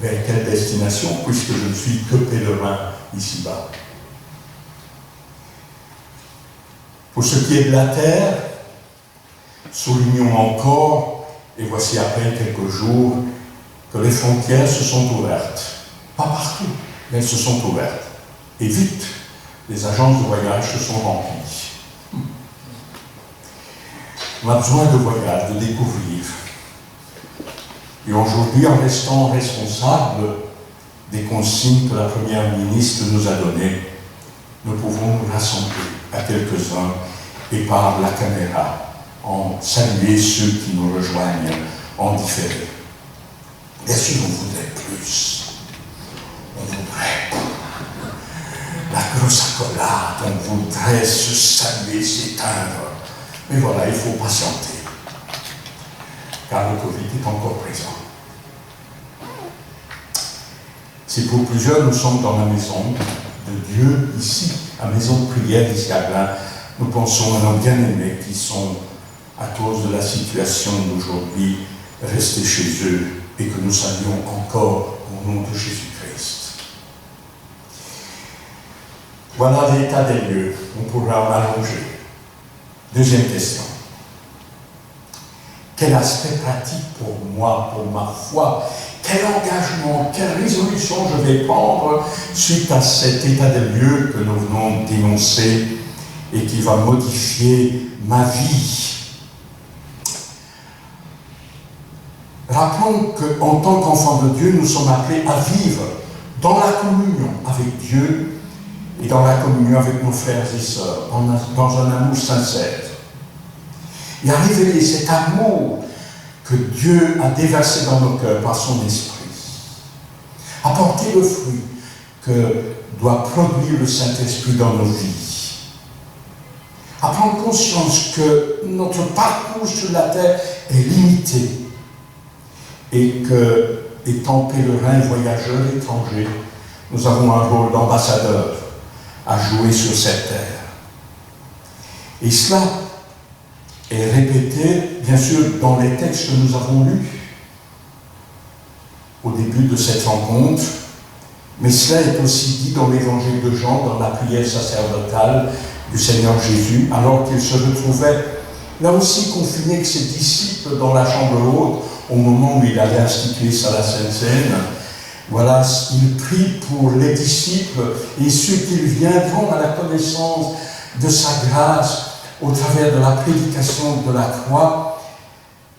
Vers quelle destination, puisque je ne suis que pèlerin ici-bas? Pour ce qui est de la terre, soulignons encore, et voici après quelques jours, que les frontières se sont ouvertes. Pas partout, mais elles se sont ouvertes. Et vite, les agences de voyage se sont remplies. On a besoin de voyage, de découvrir. Et aujourd'hui, en restant responsable des consignes que la Première ministre nous a données, nous pouvons nous rassembler à quelques-uns et par la caméra en saluer ceux qui nous rejoignent en différé. Bien sûr, on voudrait plus. On voudrait la grosse accolade, on voudrait se saluer, s'éteindre. Mais voilà, il faut patienter. Car le Covid est encore présent. Si pour plusieurs nous sommes dans la maison de Dieu, ici, la maison de prière ici à Blain, nous pensons à nos bien-aimés qui sont, à cause de la situation d'aujourd'hui, restés chez eux et que nous saluons encore au nom de Jésus-Christ. Voilà l'état des lieux. On pourra en allonger. Deuxième question. Quel aspect pratique pour moi, pour ma foi, quel engagement, quelle résolution je vais prendre suite à cet état des lieux que nous venons d'énoncer et qui va modifier ma vie. Rappelons qu'en tant qu'enfants de Dieu, nous sommes appelés à vivre dans la communion avec Dieu et dans la communion avec nos frères et sœurs, dans un amour sincère. Et à révéler cet amour que Dieu a déversé dans nos cœurs par son esprit. Apporter le fruit que doit produire le Saint-Esprit dans nos vies. À prendre conscience que notre parcours sur la terre est limité et que, étant pèlerins et voyageurs étrangers, nous avons un rôle d'ambassadeur à jouer sur cette terre. Et cela est répété, bien sûr, dans les textes que nous avons lus au début de cette rencontre, mais cela est aussi dit dans l'évangile de Jean, dans la prière sacerdotale du Seigneur Jésus, alors qu'il se retrouvait là aussi confiné avec ses disciples dans la chambre haute, au moment où il allait instituer sa la Sainte Seine. Voilà, il prie pour les disciples et ceux qui viendront à la connaissance de sa grâce au travers de la prédication de la croix.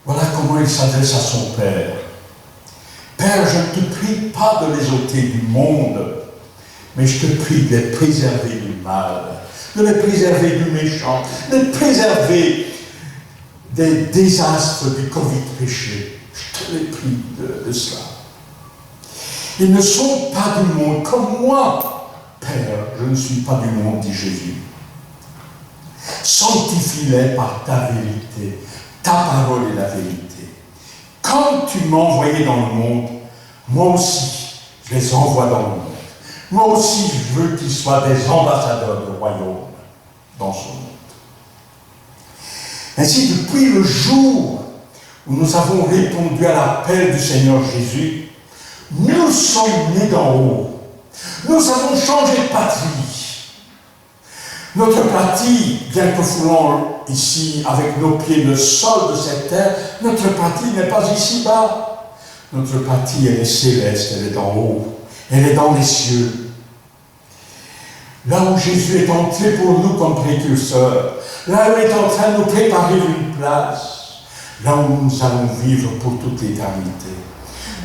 Voilà comment il s'adresse à son Père. Père, je ne te prie pas de les ôter du monde, mais je te prie de les préserver du mal, de les préserver du méchant, de les préserver des désastres du Covid péché. Je te les prie de cela. Ils ne sont pas du monde comme moi. Père, je ne suis pas du monde, dit Jésus. Sanctifie-les par ta vérité. Ta parole est la vérité. Comme tu m'as envoyé dans le monde, moi aussi, je les envoie dans le monde. Moi aussi, je veux qu'ils soient des ambassadeurs du royaume dans ce monde. Ainsi, depuis le jour où nous avons répondu à l'appel du Seigneur Jésus, nous sommes nés d'en haut. Nous avons changé de patrie. Notre patrie, bien que foulant ici avec nos pieds le sol de cette terre, notre patrie n'est pas ici-bas. Notre patrie, elle est céleste, elle est d'en haut. Elle est dans les cieux. Là où Jésus est entré pour nous comme précurseur, là où il est en train de nous préparer une place, là où nous allons vivre pour toute l'éternité.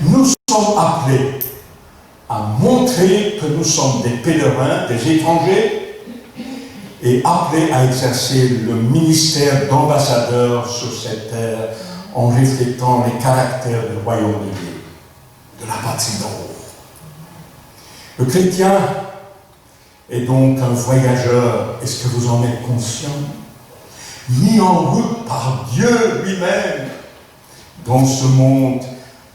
Nous sommes appelés à montrer que nous sommes des pèlerins, des étrangers, et appelés à exercer le ministère d'ambassadeur sur cette terre en reflétant les caractères du royaume de Dieu, de la patrie d'en haut. Le chrétien est donc un voyageur, est-ce que vous en êtes conscient? Mis en route par Dieu lui-même dans ce monde,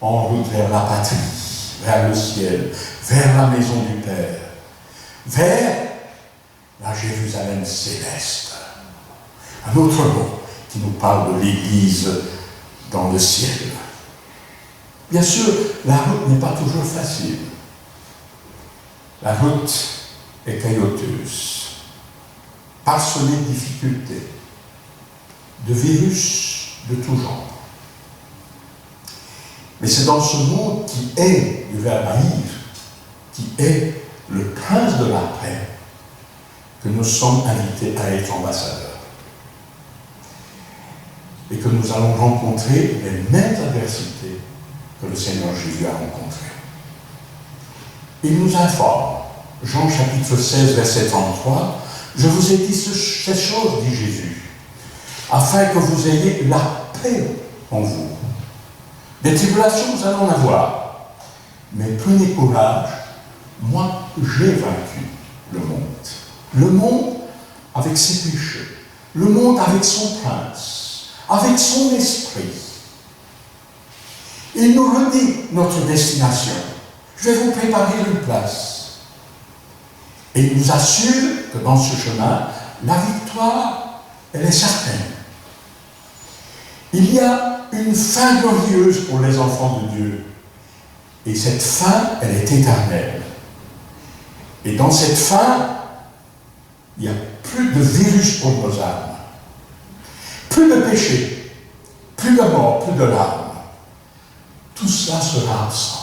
en route vers la patrie, vers le ciel, vers la maison du Père, vers la Jérusalem céleste. Un autre mot qui nous parle de l'Église dans le ciel. Bien sûr, la route n'est pas toujours facile. La route est caillouteuse. parsemé de difficultés, de virus de tout genre. Mais c'est dans ce monde qui est du verbe haïr, qui est le prince de la paix, que nous sommes invités à être ambassadeurs. Et que nous allons rencontrer les mêmes adversités que le Seigneur Jésus a rencontrées. Il nous informe, Jean chapitre 16, verset 33, « Je vous ai dit ces choses, dit Jésus, afin que vous ayez la paix en vous. Des tribulations, vous allez en avoir, mais prenez courage, moi j'ai vaincu le monde. Le monde avec ses péchés, le monde avec son prince, avec son esprit. Il nous redit notre destination. Je vais vous préparer une place. Et il nous assure que dans ce chemin, la victoire, elle est certaine. Il y a une fin glorieuse pour les enfants de Dieu. Et cette fin, elle est éternelle. Et dans cette fin, il n'y a plus de virus pour nos âmes. Plus de péché, plus de mort, plus de larmes. Tout cela sera absent.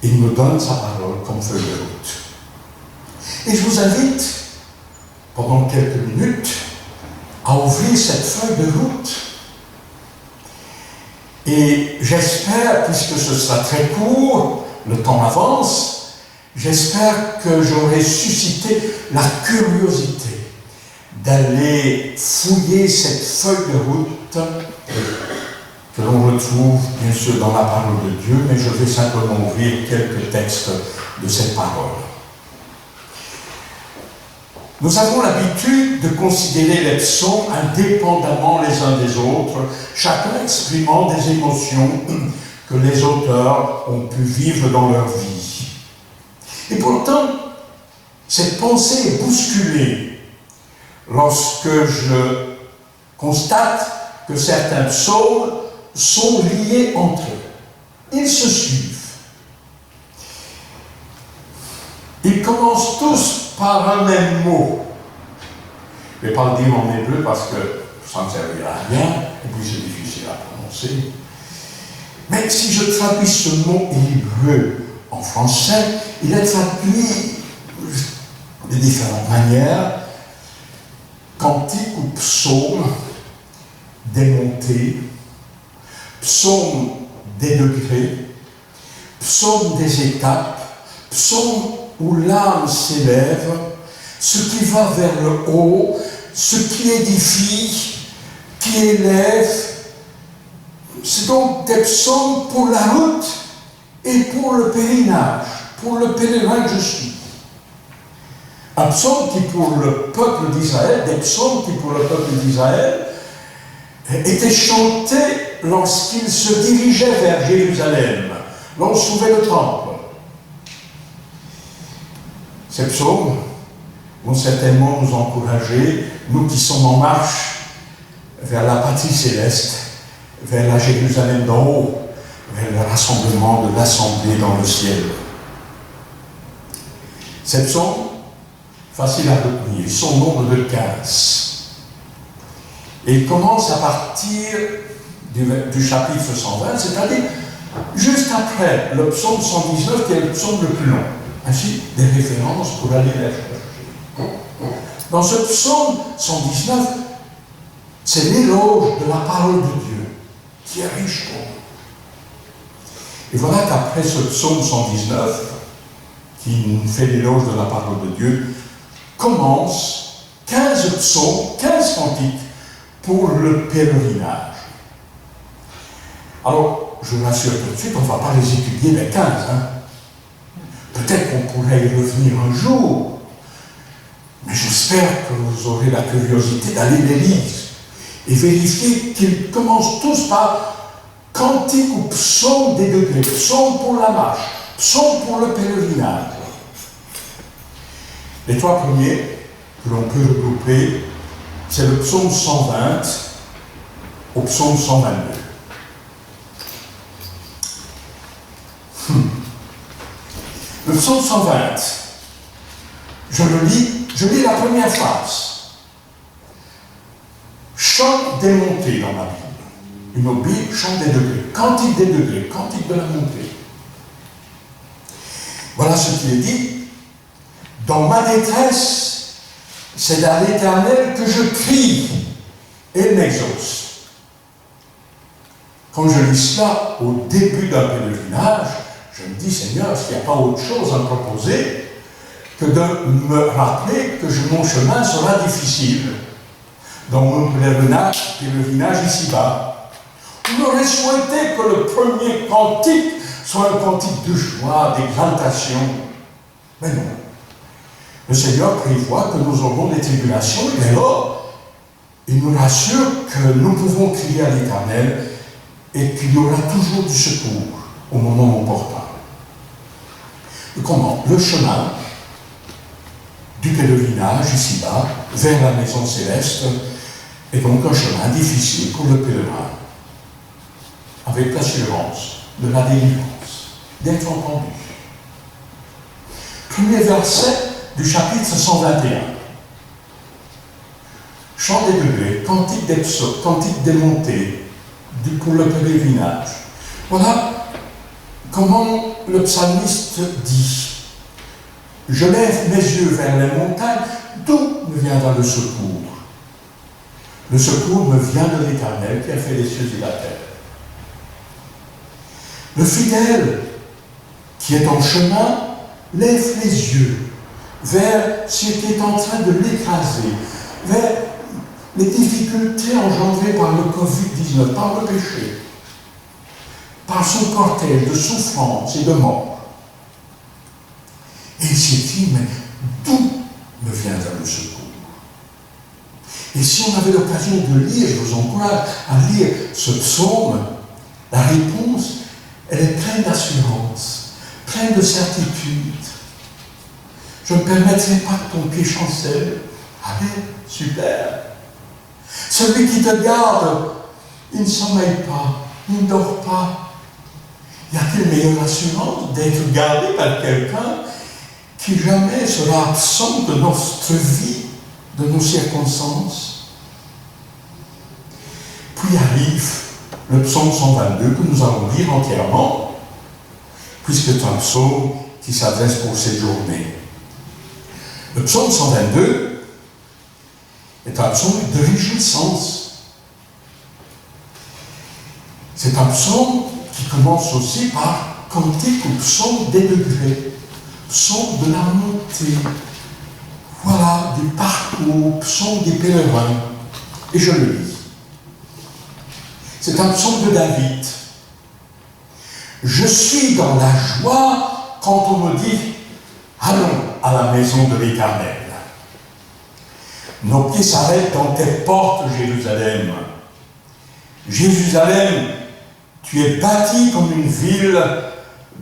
Il nous donne sa parole comme feuille de route. Et je vous invite, pendant quelques minutes, à ouvrir cette feuille de route. Et j'espère, puisque ce sera très court, le temps avance, j'espère que j'aurai suscité la curiosité d'aller fouiller cette feuille de route que l'on retrouve bien sûr dans la parole de Dieu, mais je vais simplement ouvrir quelques textes de cette parole. Nous avons l'habitude de considérer les psaumes indépendamment les uns des autres, chacun exprimant des émotions que les auteurs ont pu vivre dans leur vie. Et pourtant, cette pensée est bousculée lorsque je constate que certains psaumes sont liés entre eux. Ils se suivent. Ils commencent tous par un même mot. Je ne vais pas le dire en hébreu parce que ça ne servira à rien, et puis c'est difficile à prononcer. Mais si je traduis ce mot hébreu en français, il est traduit de différentes manières. Cantique ou psaume, des montées, psaume des degrés, psaume des étapes, psaume où l'âme s'élève, ce qui va vers le haut, ce qui édifie, qui élève. C'est donc des psaumes pour la route et pour le pèlerinage, pour le pèlerin que je suis. Un psaume qui pour le peuple d'Israël, des psaumes qui pour le peuple d'Israël étaient chantés lorsqu'ils se dirigeaient vers Jérusalem, l'on soulevait le temple. Ces psaumes vont certainement nous encourager, nous qui sommes en marche vers la patrie céleste, vers la Jérusalem d'en haut, vers le rassemblement de l'assemblée dans le ciel. Ces psaumes, faciles à retenir, ils sont au nombre de 15. Et ils commencent à partir du chapitre 120, c'est-à-dire juste après le psaume 119 qui est le psaume le plus long. Ainsi, des références pour aller les chercher. Dans ce psaume 119, c'est l'éloge de la parole de Dieu qui est riche pour nous. Et voilà qu'après ce psaume 119, qui nous fait l'éloge de la parole de Dieu, commence 15 psaumes, 15 cantiques pour le pèlerinage. Alors, je vous rassure tout de suite, on ne va pas les étudier les 15. Peut-être qu'on pourrait y revenir un jour, mais j'espère que vous aurez la curiosité d'aller les lire et vérifier qu'ils commencent tous par cantique ou psaume des degrés, psaume pour la marche, psaume pour le pèlerinage. Les trois premiers que l'on peut regrouper, c'est le psaume 120 au psaume 122. Le psaume 120, je le lis Je lis la première phrase. Chant des montées dans la Bible. Une autre Bible, chant des degrés. Cantique des degrés, cantique de la montée. Voilà ce qui est dit. Dans ma détresse, c'est à l'Éternel que je crie et il m'exauce. Quand je lis cela au début d'un pèlerinage, je me dis, Seigneur, est-ce qu'il n'y a pas autre chose à me proposer que de me rappeler que mon chemin sera difficile dans mon pèlerinage ici-bas. On aurait souhaité que le premier cantique soit un cantique de joie, d'exaltation. Mais non. Le Seigneur prévoit que nous aurons des tribulations, et alors, il nous rassure que nous pouvons crier à l'Éternel et qu'il y aura toujours du secours au moment opportun. Et comment? Le chemin du pèlerinage ici-bas vers la maison céleste est donc un chemin difficile pour le pèlerin, avec l'assurance de la délivrance, d'être entendu. Premier verset du chapitre 121. Chant des degrés, cantique des psaumes, cantique des montées, pour le pèlerinage. Voilà comment le psalmiste dit. Je lève mes yeux vers les montagnes, d'où me viendra le secours? Le secours me vient de l'Éternel qui a fait les cieux et la terre. Le fidèle qui est en chemin lève les yeux vers ce qui est en train de l'écraser, vers les difficultés engendrées par le Covid-19, par le péché, par son cortège de souffrance et de mort. Et il s'est dit, mais d'où me viendra le secours? Et si on avait l'occasion de lire, je vous encourage à lire ce psaume, la réponse, elle est pleine d'assurance, pleine de certitude. Je ne permettrai pas que ton pied chancelle. Allez, super. Celui qui te garde, il ne sommeille pas, il ne dort pas. Y a-t-il meilleure assurance d'être gardé par quelqu'un qui jamais sera absent de notre vie, de nos circonstances? Puis arrive le psaume 122 que nous allons lire entièrement, puisque c'est un psaume qui s'adresse pour cette journée. Le psaume 122 est un psaume de réjouissance. C'est un psaume qui commence aussi par cantique ou psaume des degrés, psaume de la montée, voilà, du parcours, psaume des pèlerins. Et je le lis. C'est un psaume de David. Je suis dans la joie quand on me dit « Allons à la maison de l'Éternel ». Nos pieds s'arrêtent dans tes portes, Jérusalem. Jérusalem, tu es bâtie comme une ville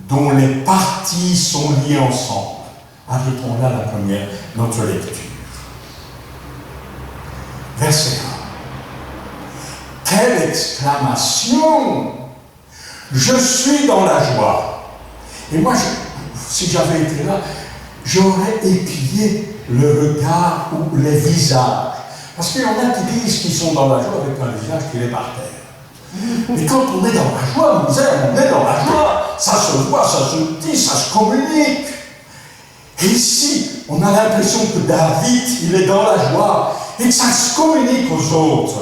dont les parties sont liées ensemble. Arrêtons là la première, notre lecture. Verset 1. Quelle exclamation! Je suis dans la joie. Et moi, si j'avais été là, j'aurais épié le regard ou les visages. Parce qu'il y en a qui disent qu'ils sont dans la joie avec un visage qui est par terre. Mais quand on est dans la joie, on est dans la joie. Ça se voit, ça se dit, ça se communique. Et ici, on a l'impression que David, il est dans la joie et que ça se communique aux autres.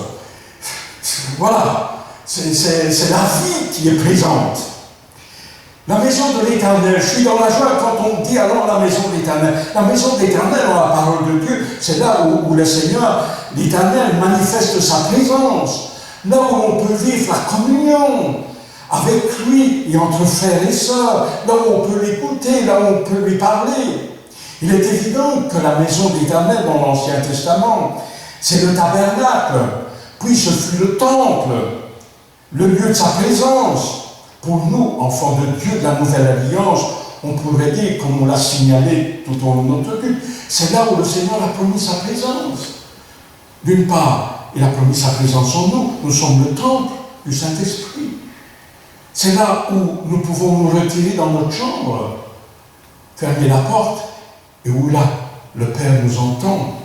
Voilà, c'est la vie qui est présente. La maison de l'Éternel, je suis dans la joie quand on dit allons à la maison de l'Éternel. La maison de l'Éternel, dans la parole de Dieu, c'est là où le Seigneur, l'Éternel, manifeste sa présence. Là où on peut vivre la communion avec lui et entre frères et sœurs. Là où on peut l'écouter, là où on peut lui parler. Il est évident que la maison de l'Éternel dans l'Ancien Testament, c'est le tabernacle. Puis ce fut le temple, le lieu de sa présence. Pour nous, enfants de Dieu de la Nouvelle Alliance, on pourrait dire, comme on l'a signalé tout au long de notre culte, c'est là où le Seigneur a promis sa présence. D'une part, il a promis sa présence en nous. Nous sommes le temple du Saint-Esprit. C'est là où nous pouvons nous retirer dans notre chambre, fermer la porte, et où là, le Père nous entend.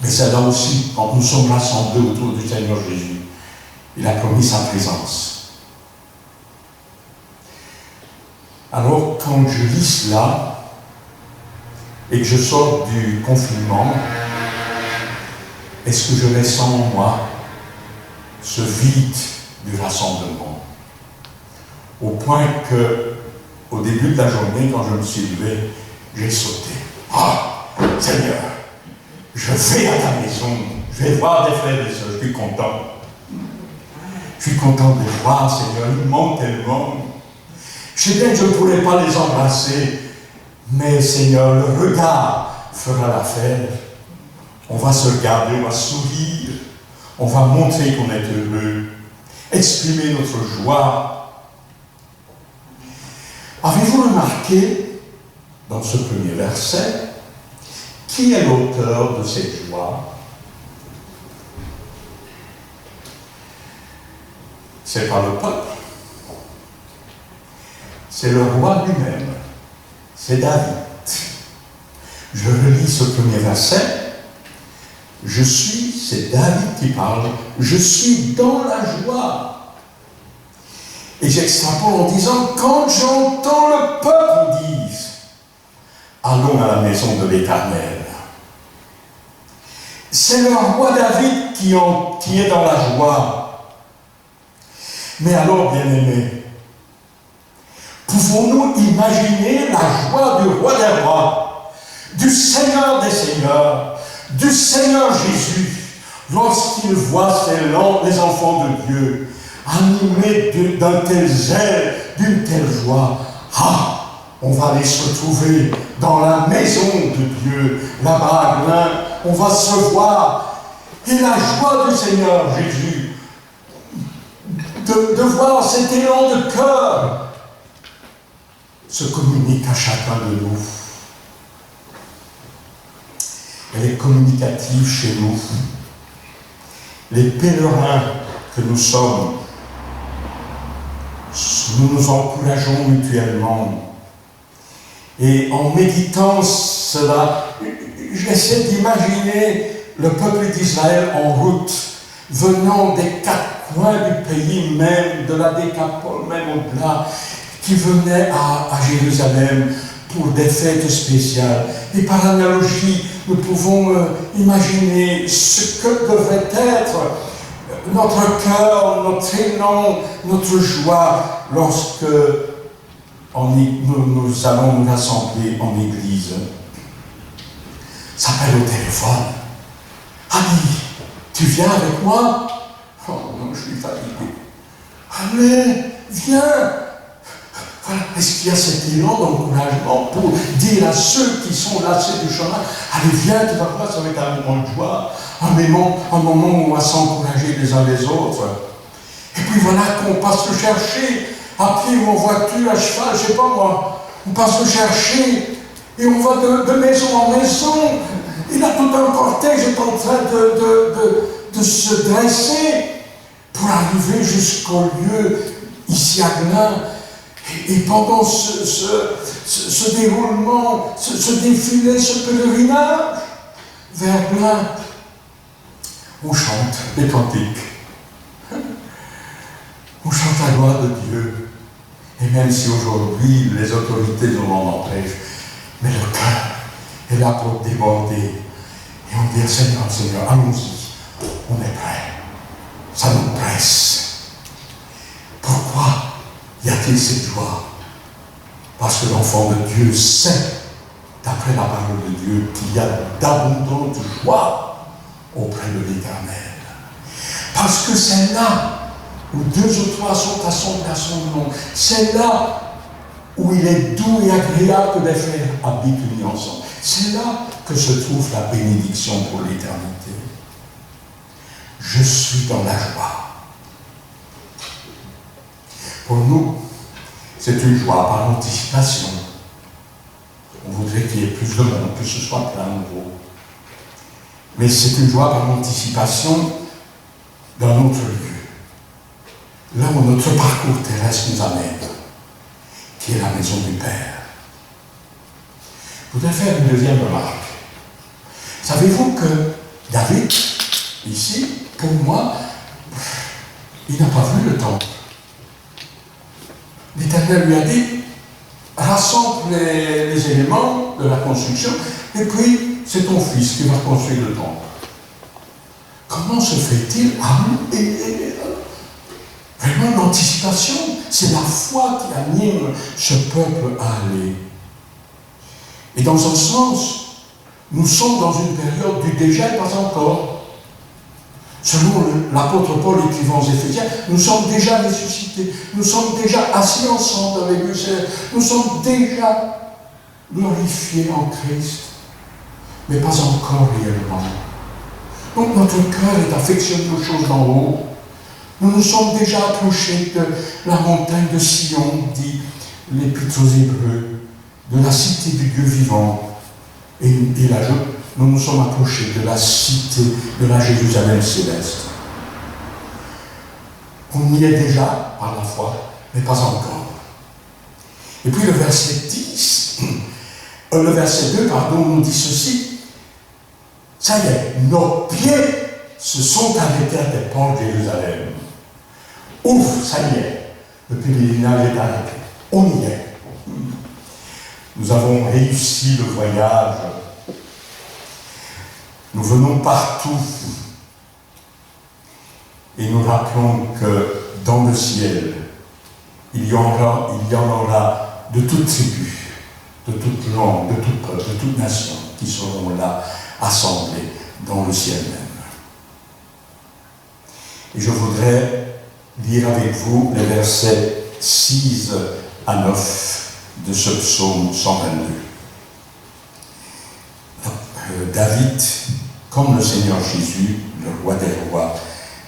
Mais c'est là aussi, quand nous sommes rassemblés autour du Seigneur Jésus, il a promis sa présence. Alors, quand je lis cela, et que je sors du confinement, est-ce que je ressens en moi ce vide du rassemblement? Au point que, au début de la journée, quand je me suis levé, j'ai sauté. Ah, Seigneur, je vais à ta maison, je vais voir des frères et sœurs, je suis content. Je suis content de les voir, Seigneur, ils me manquent tellement. Je sais bien que je ne pourrai pas les embrasser, mais Seigneur, le regard fera l'affaire. On va se regarder, on va sourire, on va montrer qu'on est heureux, exprimer notre joie. Avez-vous remarqué, dans ce premier verset, qui est l'auteur de cette joie? C'est pas le peuple, c'est le roi lui-même, c'est David. Je relis ce premier verset. C'est David qui parle, je suis dans la joie. Et j'extrapole en disant, quand j'entends le peuple dire, allons à la maison de l'Éternel. C'est le roi David qui est dans la joie. Mais alors, bien-aimés, pouvons-nous imaginer la joie du roi des rois, du Seigneur des seigneurs, du Seigneur Jésus, lorsqu'il voit les enfants de Dieu animés d'un tel zèle, d'une telle joie? Ah, on va aller se retrouver dans la maison de Dieu, là-bas, là, on va se voir. Et la joie du Seigneur Jésus, de voir cet élan de cœur, se communique à chacun de nous. Elle est communicative chez nous. Les pèlerins que nous sommes, nous nous encourageons mutuellement. Et en méditant cela, j'essaie d'imaginer le peuple d'Israël en route, venant des quatre coins du pays, même de la Décapole, même au-delà, qui venaient à Jérusalem pour des fêtes spéciales. Et par analogie, nous pouvons imaginer ce que devrait être notre cœur, notre élan, notre joie lorsque nous allons nous rassembler en église. Ça appelle au téléphone. Ami, tu viens avec moi? Oh non, je suis fatigué. Allez, viens. Voilà. Est-ce qu'il y a cet élan d'encouragement pour dire à ceux qui sont lassés du chemin, allez, viens, tu vas voir, ça va être un moment de joie, un moment où on va s'encourager les uns les autres. Et puis voilà qu'on passe le chercher, à pied ou en voiture, à cheval, je ne sais pas moi. On passe le chercher et on va de maison en maison. Il a tout un cortège est en train de se dresser pour arriver jusqu'au lieu, ici à Glun. Et pendant ce déroulement, ce défilé, ce pèlerinage vers Glun, on chante les cantiques. On chante la gloire de Dieu. Et même si aujourd'hui les autorités nous en empêchent, mais le cœur est là pour déborder. Et on dit, Seigneur, Seigneur, allons-y, on est prêt. Ça nous presse. Pourquoi y a-t-il cette joie? Parce que l'enfant de Dieu sait, d'après la parole de Dieu, qu'il y a d'abondantes joies auprès de l'Éternel. Parce que c'est là où deux ou trois sont assemblés à son nom. C'est là où il est doux et agréable que des frères habitent unis ensemble. C'est là que se trouve la bénédiction pour l'éternité. Je suis dans la joie. Pour nous, c'est une joie par anticipation. On voudrait qu'il y ait plus de monde, que ce soit plein nouveau. Mais c'est une joie par anticipation dans notre lieu. Là où notre parcours terrestre nous amène, qui est la maison du Père. Je voudrais faire une deuxième remarque. Savez-vous que David, ici, pour moi, il n'a pas vu le temple. L'Éternel lui a dit, rassemble les éléments de la construction, et puis c'est ton fils qui va construire le temple. Comment se fait-il? Vraiment l'anticipation, c'est la foi qui anime ce peuple à aller. Et dans un sens, nous sommes dans une période du déjà et pas encore. Selon l'apôtre Paul écrivant aux Éphésiens, nous sommes déjà ressuscités, nous sommes déjà assis ensemble avec le Seigneur, nous sommes déjà glorifiés en Christ, mais pas encore réellement. Donc notre cœur est affectionné aux choses d'en haut. Nous nous sommes déjà approchés de la montagne de Sion, dit l'Épître aux Hébreux, de la cité du Dieu vivant. Et là, nous nous sommes approchés de la cité, de la Jérusalem céleste. On y est déjà par la foi, mais pas encore. Et puis le verset 2, nous dit ceci. Ça y est, nos pieds se sont arrêtés à des portes de Jérusalem. Ouf, ça y est, le pèlerinage est arrêté. On y est. Nous avons réussi le voyage. Nous venons partout. Et nous rappelons que dans le ciel, il y en aura de toutes tribus, de toutes langues, de tout peuple, de toute nation qui seront là, assemblés dans le ciel même. Et je voudrais lire avec vous les versets 6 à 9 de ce psaume 122. David, comme le Seigneur Jésus, le roi des rois,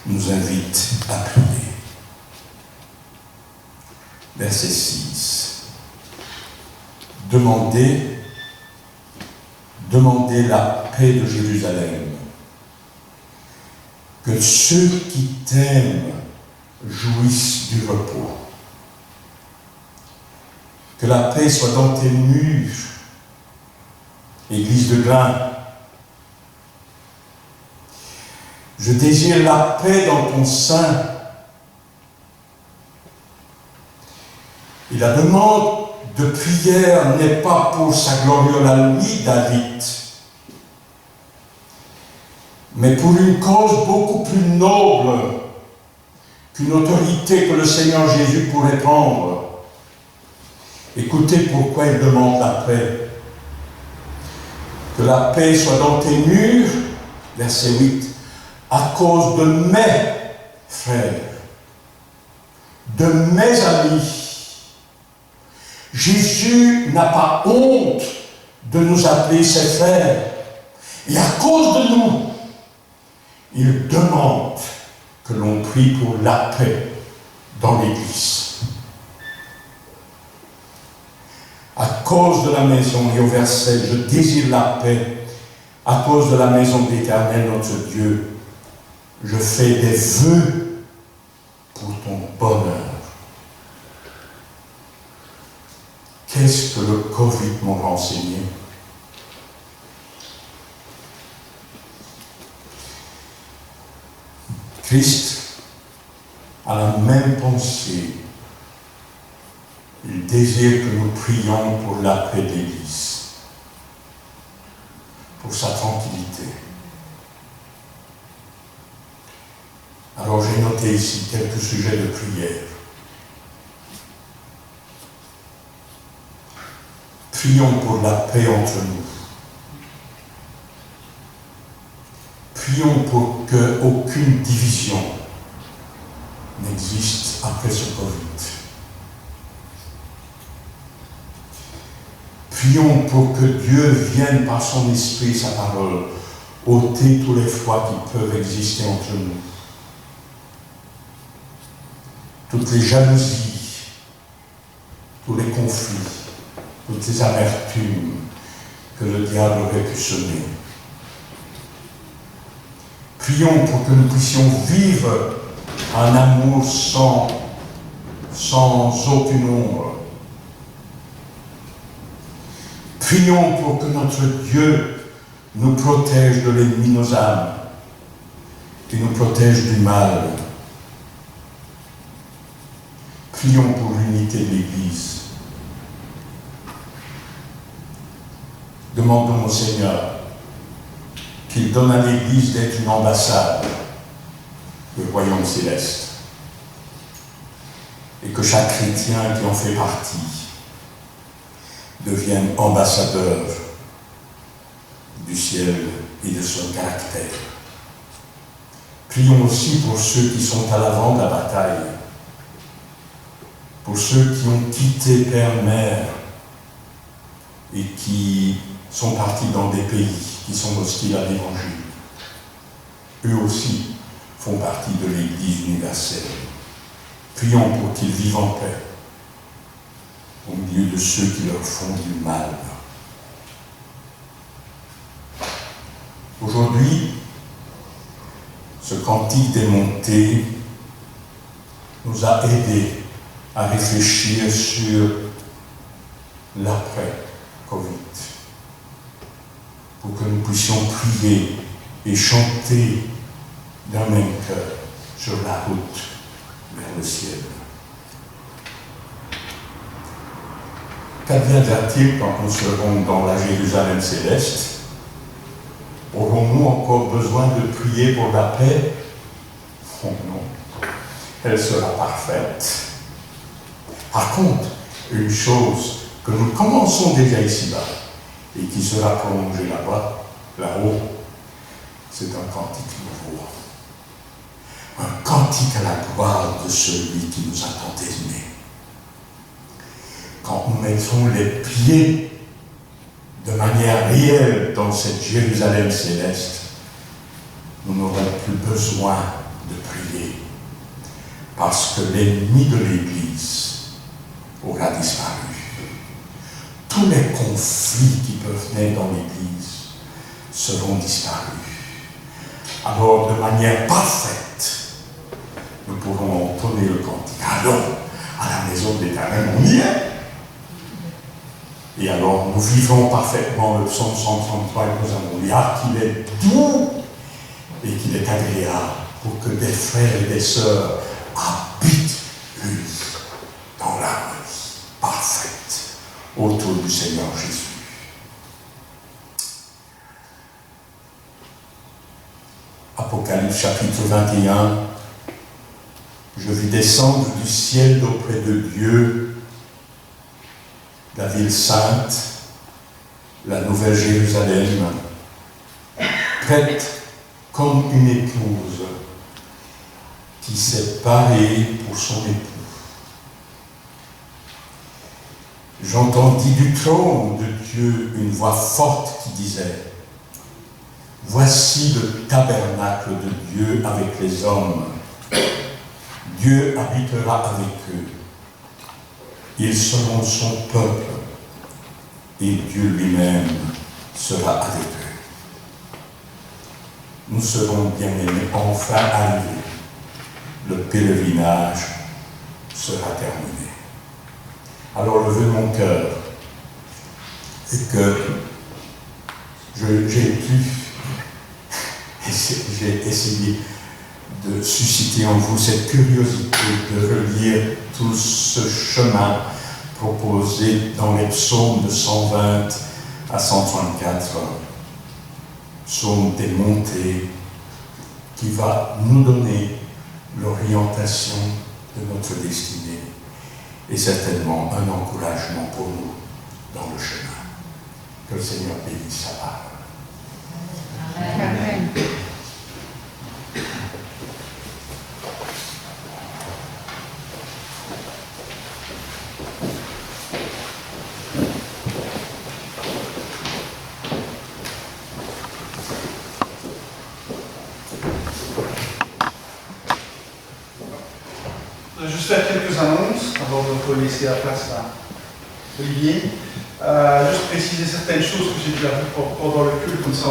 nous invite à prier. Verset 6. Demandez la paix de Jérusalem. Que ceux qui t'aiment jouissent du repos. Que la paix soit dans tes murs, Église de Glun. Je désire la paix dans ton sein. Et la demande de prière n'est pas pour sa gloriole à lui, David, mais pour une cause beaucoup plus noble qu'une autorité que le Seigneur Jésus pourrait prendre. Écoutez pourquoi il demande la paix. Que la paix soit dans tes murs, verset 8, à cause de mes frères, de mes amis. Jésus n'a pas honte de nous appeler ses frères. Et à cause de nous, il demande que l'on prie pour la paix dans l'Église. À cause de la maison, et au verset, je désire la paix, à cause de la maison de l'Éternel, notre Dieu, je fais des vœux pour ton bonheur. Qu'est-ce que le Covid m'a renseigné? Christ a la même pensée. Il désire que nous prions pour la paix de l'Église, pour sa tranquillité. Alors j'ai noté ici quelques sujets de prière. Prions pour la paix entre nous. Prions pour qu'aucune division n'existe après ce Covid. Prions pour que Dieu vienne par son esprit et sa parole ôter tous les froids qui peuvent exister entre nous. Toutes les jalousies, tous les conflits, toutes les amertumes que le diable aurait pu semer. Prions pour que nous puissions vivre un amour sans aucune ombre. Prions pour que notre Dieu nous protège de l'ennemi de nos âmes et nous protège du mal. Prions pour l'unité de l'Église. Demandons au Seigneur qu'il donne à l'Église d'être une ambassade du royaume céleste et que chaque chrétien qui en fait partie devienne ambassadeur du ciel et de son caractère. Prions aussi pour ceux qui sont à l'avant de la bataille, pour ceux qui ont quitté Père, Mère et qui sont partis dans des pays qui sont hostiles à l'Évangile. Eux aussi font partie de l'Église universelle. Prions pour qu'ils vivent en paix au milieu de ceux qui leur font du mal. Aujourd'hui, ce cantique des montées nous a aidés à réfléchir sur l'après-Covid, pour que nous puissions prier et chanter d'un même cœur sur la route vers le ciel. Qu'adviendra-t-il quand nous serons dans la Jérusalem céleste? Aurons-nous encore besoin de prier pour la paix? Oh non, elle sera parfaite. Par contre, une chose que nous commençons déjà ici-bas et qui sera prolongée là-haut, c'est un cantique nouveau. Un cantique à la gloire de celui qui nous a tant aimés. Quand nous mettrons les pieds de manière réelle dans cette Jérusalem céleste, nous n'aurons plus besoin de prier, parce que l'ennemi de l'Église aura disparu. Tous les conflits qui peuvent naître dans l'Église seront disparus. Alors, de manière parfaite, nous pourrons entonner le cantique. Allons à la maison de l'Éternel, on y est. Et alors, nous vivrons parfaitement le psaume 133 et nous avons dit qu'il est doux et qu'il est agréable pour que des frères et des sœurs habitent unis dans l'harmonie parfaite autour du Seigneur Jésus. Apocalypse chapitre 21. Je vis descendre du ciel d'auprès de Dieu la ville sainte, la nouvelle Jérusalem, prête comme une épouse qui s'est parée pour son époux. J'entendis du trône de Dieu une voix forte qui disait: voici le tabernacle de Dieu avec les hommes. Dieu habitera avec eux. Ils seront son peuple et Dieu lui-même sera avec eux. Nous serons bien-aimés, enfin arrivés. Le pèlerinage sera terminé. Alors le vœu de mon cœur est que j'ai essayé de susciter en vous cette curiosité de relire tout ce chemin proposé dans les psaumes de 120 à 134, psaume des montées, qui va nous donner l'orientation de notre destinée et certainement un encouragement pour nous dans le chemin. Que le Seigneur bénisse sa parole. Amen. Je vais juste faire quelques annonces avant de laisser la place à Olivier. Juste préciser certaines choses que j'ai déjà vues pendant le culte, comme ça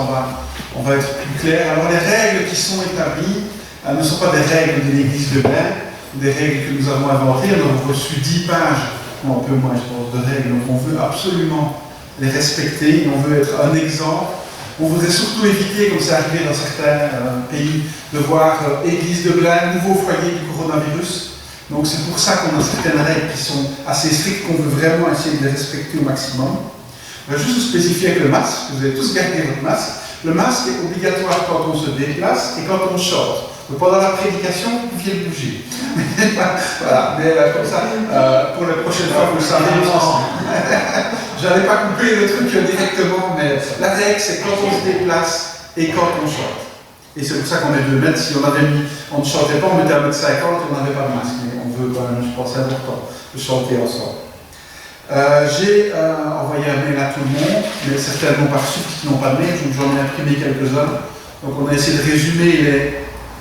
on va être plus clair. Alors les règles qui sont établies ne sont pas des règles de l'Église de Bain, des règles que nous avons inventées. Nous avons reçu 10 pages, ou un peu moins je pense, de règles, donc on veut absolument les respecter, on veut être un exemple On voudrait surtout éviter, comme c'est arrivé dans certains pays, de voir église de Blain, nouveau foyer du coronavirus. Donc c'est pour ça qu'on a certaines règles qui sont assez strictes, qu'on veut vraiment essayer de les respecter au maximum. Je vais juste vous spécifier avec le masque, vous allez tous garder votre masque. Le masque est obligatoire quand on se déplace et quand on chante. Donc pendant la prédication, vous pouviez le bouger. Voilà, mais comme ça, pour la prochaine fois, vous le savez. Je n'allais pas couper le truc directement, mais la règle, c'est quand on se déplace et quand on chante. Et c'est pour ça qu'on met 2 mètres. Si on avait mis, on ne chantait pas, on mettait 1,50 m, on n'avait pas de masque. Mais on veut quand même, je pense, c'est important de chanter ensemble. J'ai envoyé un mail à tout le monde, mais certainement pas reçu parce qu'ils n'ont pas de mail, donc j'en ai imprimé quelques-uns. Donc on a essayé de résumer les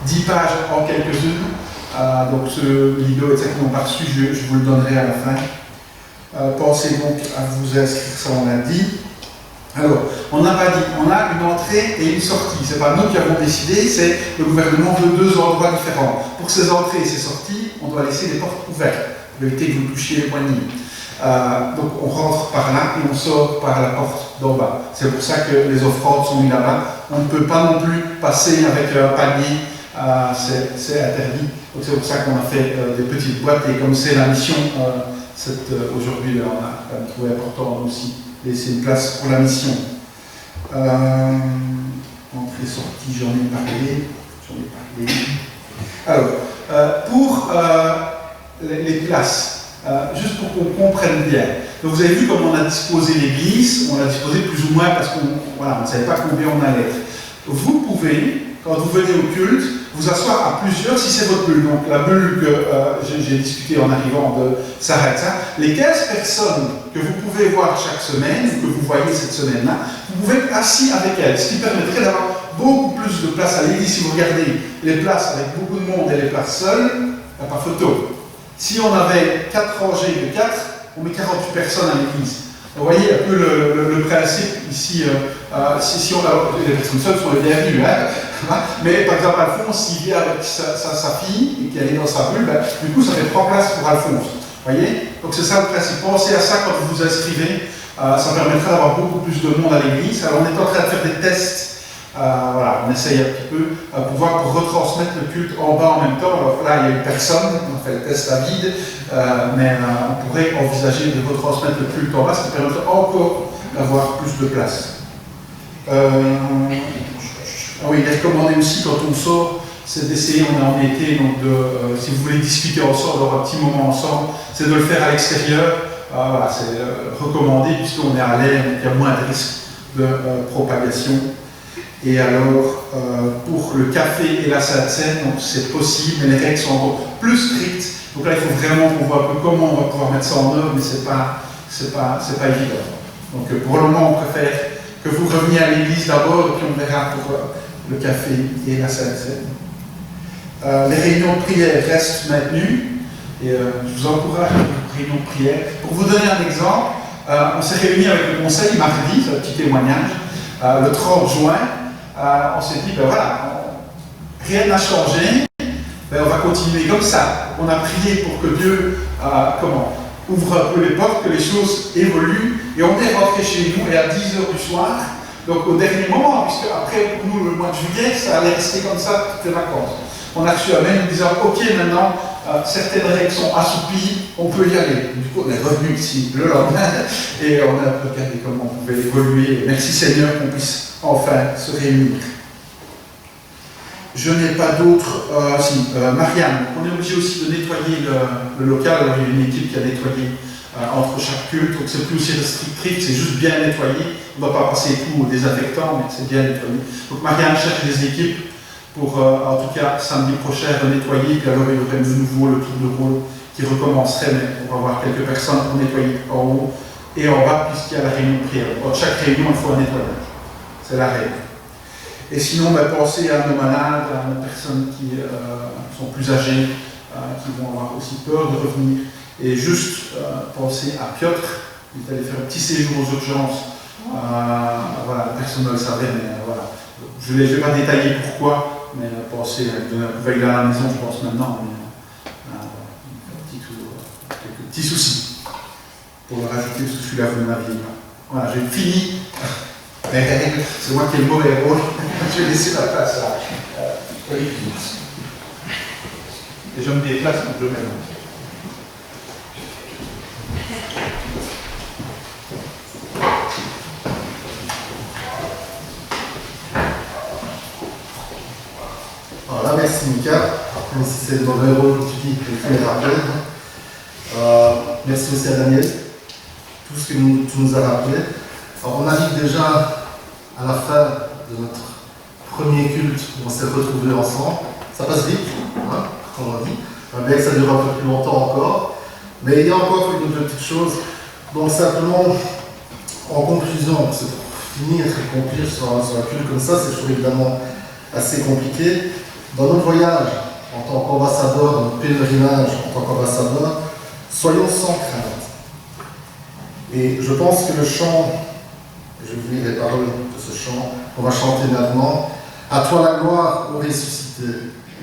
10 pages en quelques-unes. Donc ce Lido, etc., qui n'ont pas reçu, je vous le donnerai à la fin. Pensez donc à vous inscrire, ça on l'a dit. Alors, on n'a pas dit, on a une entrée et une sortie. Ce n'est pas nous qui avons décidé, c'est le gouvernement veut 2 endroits différents. Pour ces entrées et ces sorties, on doit laisser les portes ouvertes pour éviter que vous touchiez les poignées. Donc on rentre par là et on sort par la porte d'en bas. C'est pour ça que les offrandes sont mises là-bas. On ne peut pas non plus passer avec un panier, c'est interdit. Donc c'est pour ça qu'on a fait des petites boîtes et comme c'est la mission, aujourd'hui on a quand même trouvé important aussi laisser une place pour la mission. Entrée, sortie, j'en ai parlé. Alors, pour les places, juste pour qu'on comprenne bien. Donc vous avez vu comment on a disposé l'église, on l'a disposé plus ou moins parce qu'on ne savait pas combien on allait être. Vous pouvez, quand vous venez au culte, vous asseoir à plusieurs si c'est votre bulle. Donc la bulle que j'ai discutée en arrivant de Saratha, les 15 personnes que vous pouvez voir chaque semaine, que vous voyez cette semaine-là, vous pouvez être assis avec elles, ce qui permettrait d'avoir beaucoup plus de place à l'église. Si vous regardez les places avec beaucoup de monde et les places seules, il n'y a pas photo. Si on avait 4 rangées de 4, on met 48 personnes à l'église. Vous voyez un peu le principe ici. Si on a les personnes seules sont les bienvenues, mais par exemple Alphonse, s'il vient avec sa fille et qu'elle est dans sa bulle, du coup ça fait 3 places pour Alphonse. Vous voyez? Donc c'est ça le principe. Pensez à ça quand vous vous inscrivez. Ça permettra d'avoir beaucoup plus de monde à l'église. Alors on est en train de faire des tests. Voilà, on essaye un petit peu pour retransmettre le culte en bas en même temps. Alors là, il n'y a eu personne, on a fait le test à vide, mais on pourrait envisager de retransmettre le culte en bas, ce qui permettrait encore d'avoir plus de place. Oui, il est recommandé aussi quand on sort, c'est d'essayer, on est en été, donc si vous voulez discuter ensemble, avoir un petit moment ensemble, c'est de le faire à l'extérieur. Voilà, c'est recommandé puisqu'on est à l'air, donc il y a moins de risque de propagation. Et alors, pour le café et la Sainte-Seine, c'est possible, mais les règles sont encore plus strictes. Donc là, il faut vraiment qu'on voit un peu comment on va pouvoir mettre ça en œuvre, mais c'est pas évident. Donc pour le moment, on préfère que vous reveniez à l'église d'abord, et puis on verra pour le café et la Sainte-Seine. Les réunions de prière restent maintenues, et je vous encourage à une réunion de prière. Pour vous donner un exemple, on s'est réunis avec le conseil mardi, c'est un petit témoignage, le 30 juin. On s'est dit, ben voilà, rien n'a changé, ben on va continuer comme ça. On a prié pour que Dieu ouvre un peu les portes, que les choses évoluent, et on est rentré chez nous, et à 10h du soir, donc au dernier moment, puisque après, pour nous, le mois de juillet, ça allait rester comme ça toutes les vacances. On a reçu un mail nous disant, ok, maintenant, certaines règles sont assouplies, on peut y aller. Du coup, on est revenu ici le lendemain, et on a un peu regardé comment on pouvait évoluer. Merci Seigneur qu'on puisse enfin se réunir. Je n'ai pas d'autres. Marianne, on est obligé aussi de nettoyer le local. Alors, il y a une équipe qui a nettoyé entre chaque culte, donc c'est plus aussi restrictif, c'est juste bien nettoyé. On ne va pas passer tout au désinfectant, mais c'est bien nettoyé. Donc Marianne cherche des équipes pour, en tout cas, samedi prochain, nettoyer. Puis alors, il y aurait de nouveau le tour de rôle qui recommencerait, mais on va avoir quelques personnes pour nettoyer en haut et en bas, puisqu'il y a la réunion de prière. Donc, chaque réunion, il faut un nettoyage. C'est la règle. Et sinon, pensez à nos malades, à nos personnes qui sont plus âgées, qui vont avoir aussi peur de revenir. Et juste pensez à Piotr, il allait faire un petit séjour aux urgences. Voilà, personne ne le savait, mais voilà. Je ne vais pas détailler pourquoi, mais pensez à lui donner un coup de veille à la maison, je pense maintenant. Mais, quelques petits soucis pour le rajouter, parce que celui-là, vous n'en aviez pas. Voilà, j'ai fini. Mais c'est moi qui ai le mauvais rôle. Je vais laisser la place à Olivier. Et je me déplace pour le même. Voilà, merci Mika. Même si c'est dans le rôle que tu dis que tu les rappelles. Merci aussi à Daniel. Tout ce que tu nous as rappelé. Alors, on arrive déjà à la fin de notre premier culte où on s'est retrouvés ensemble. Ça passe vite, hein, comme on dit. Bien que ça dure un peu plus longtemps encore. Mais il y a encore une petite chose. Donc simplement, en conclusion, c'est pour finir et conclure sur un culte comme ça, c'est toujours évidemment assez compliqué. Dans notre voyage, en tant qu'ambassadeur, dans notre pèlerinage, en tant qu'ambassadeur, soyons sans crainte. Et je pense que le chant, je vous lis les paroles de ce chant qu'on va chanter maintenant. À toi la gloire, ô ressuscité,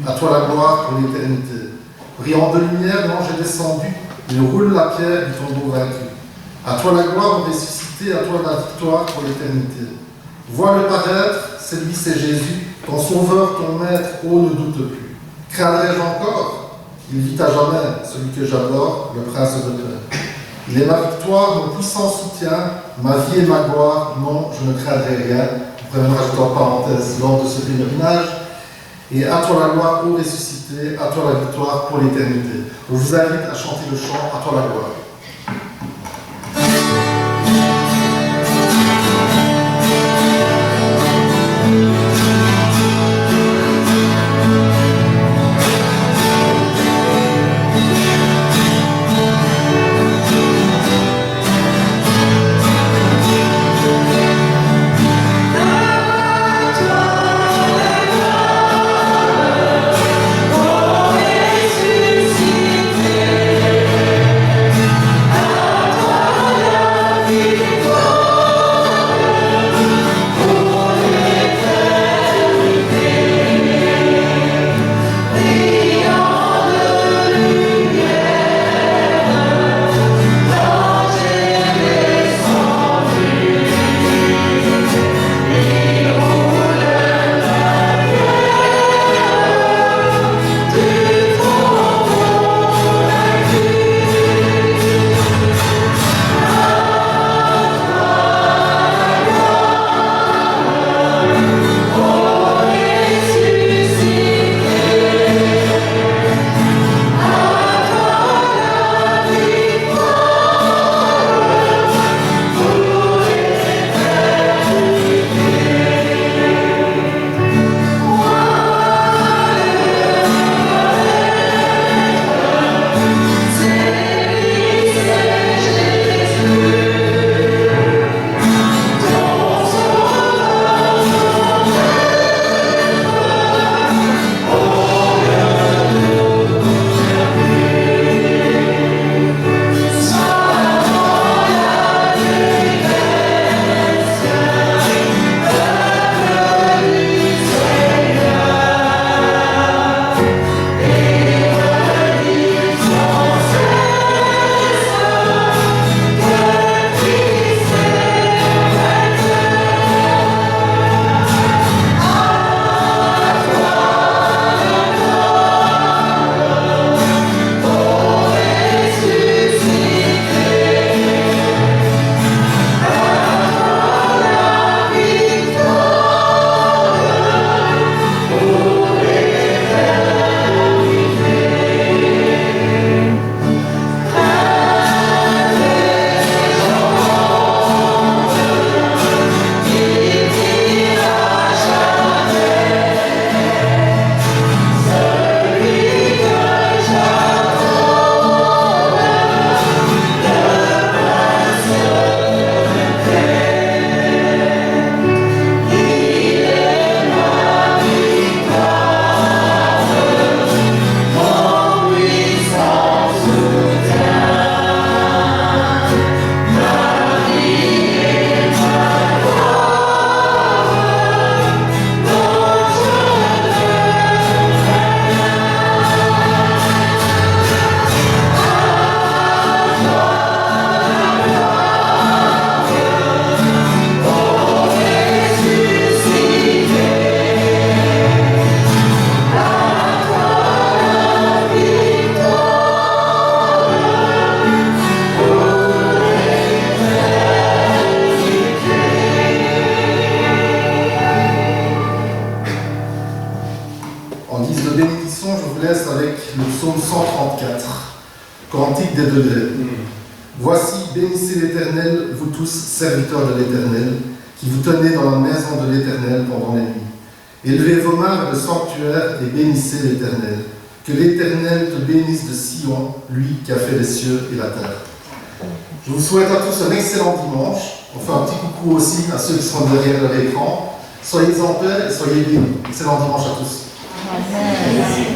à toi la gloire pour l'éternité. Brillant de lumière, l'ange est descendu, il roule la pierre du tombeau vaincu. À toi la gloire, ô ressuscité, à toi la victoire pour l'éternité. Vois-le paraître, c'est lui, c'est Jésus, ton sauveur, ton maître, ô ne doute plus. Craindrai-je encore? Il vit à jamais, celui que j'adore, le prince de paix. Il est ma victoire, mon puissant soutien, ma vie et ma gloire, non, je ne craindrai rien. Vous pouvez même rajouter en parenthèse lors de ce pèlerinage. Et à toi la gloire, ô ressuscité, à toi la victoire pour l'éternité. Je vous invite à chanter le chant, à toi la gloire. Oh, ressuscité. 134, Cantique des degrés. Voici, bénissez l'Éternel, vous tous, serviteurs de l'Éternel, qui vous tenez dans la maison de l'Éternel pendant les nuits. Élevez vos mains vers le sanctuaire et bénissez l'Éternel. Que l'Éternel te bénisse de Sion, lui qui a fait les cieux et la terre. Je vous souhaite à tous un excellent dimanche. On fait un petit coucou aussi à ceux qui sont derrière leur écran. Soyez en paix et soyez bénis. Excellent dimanche à tous. Amen.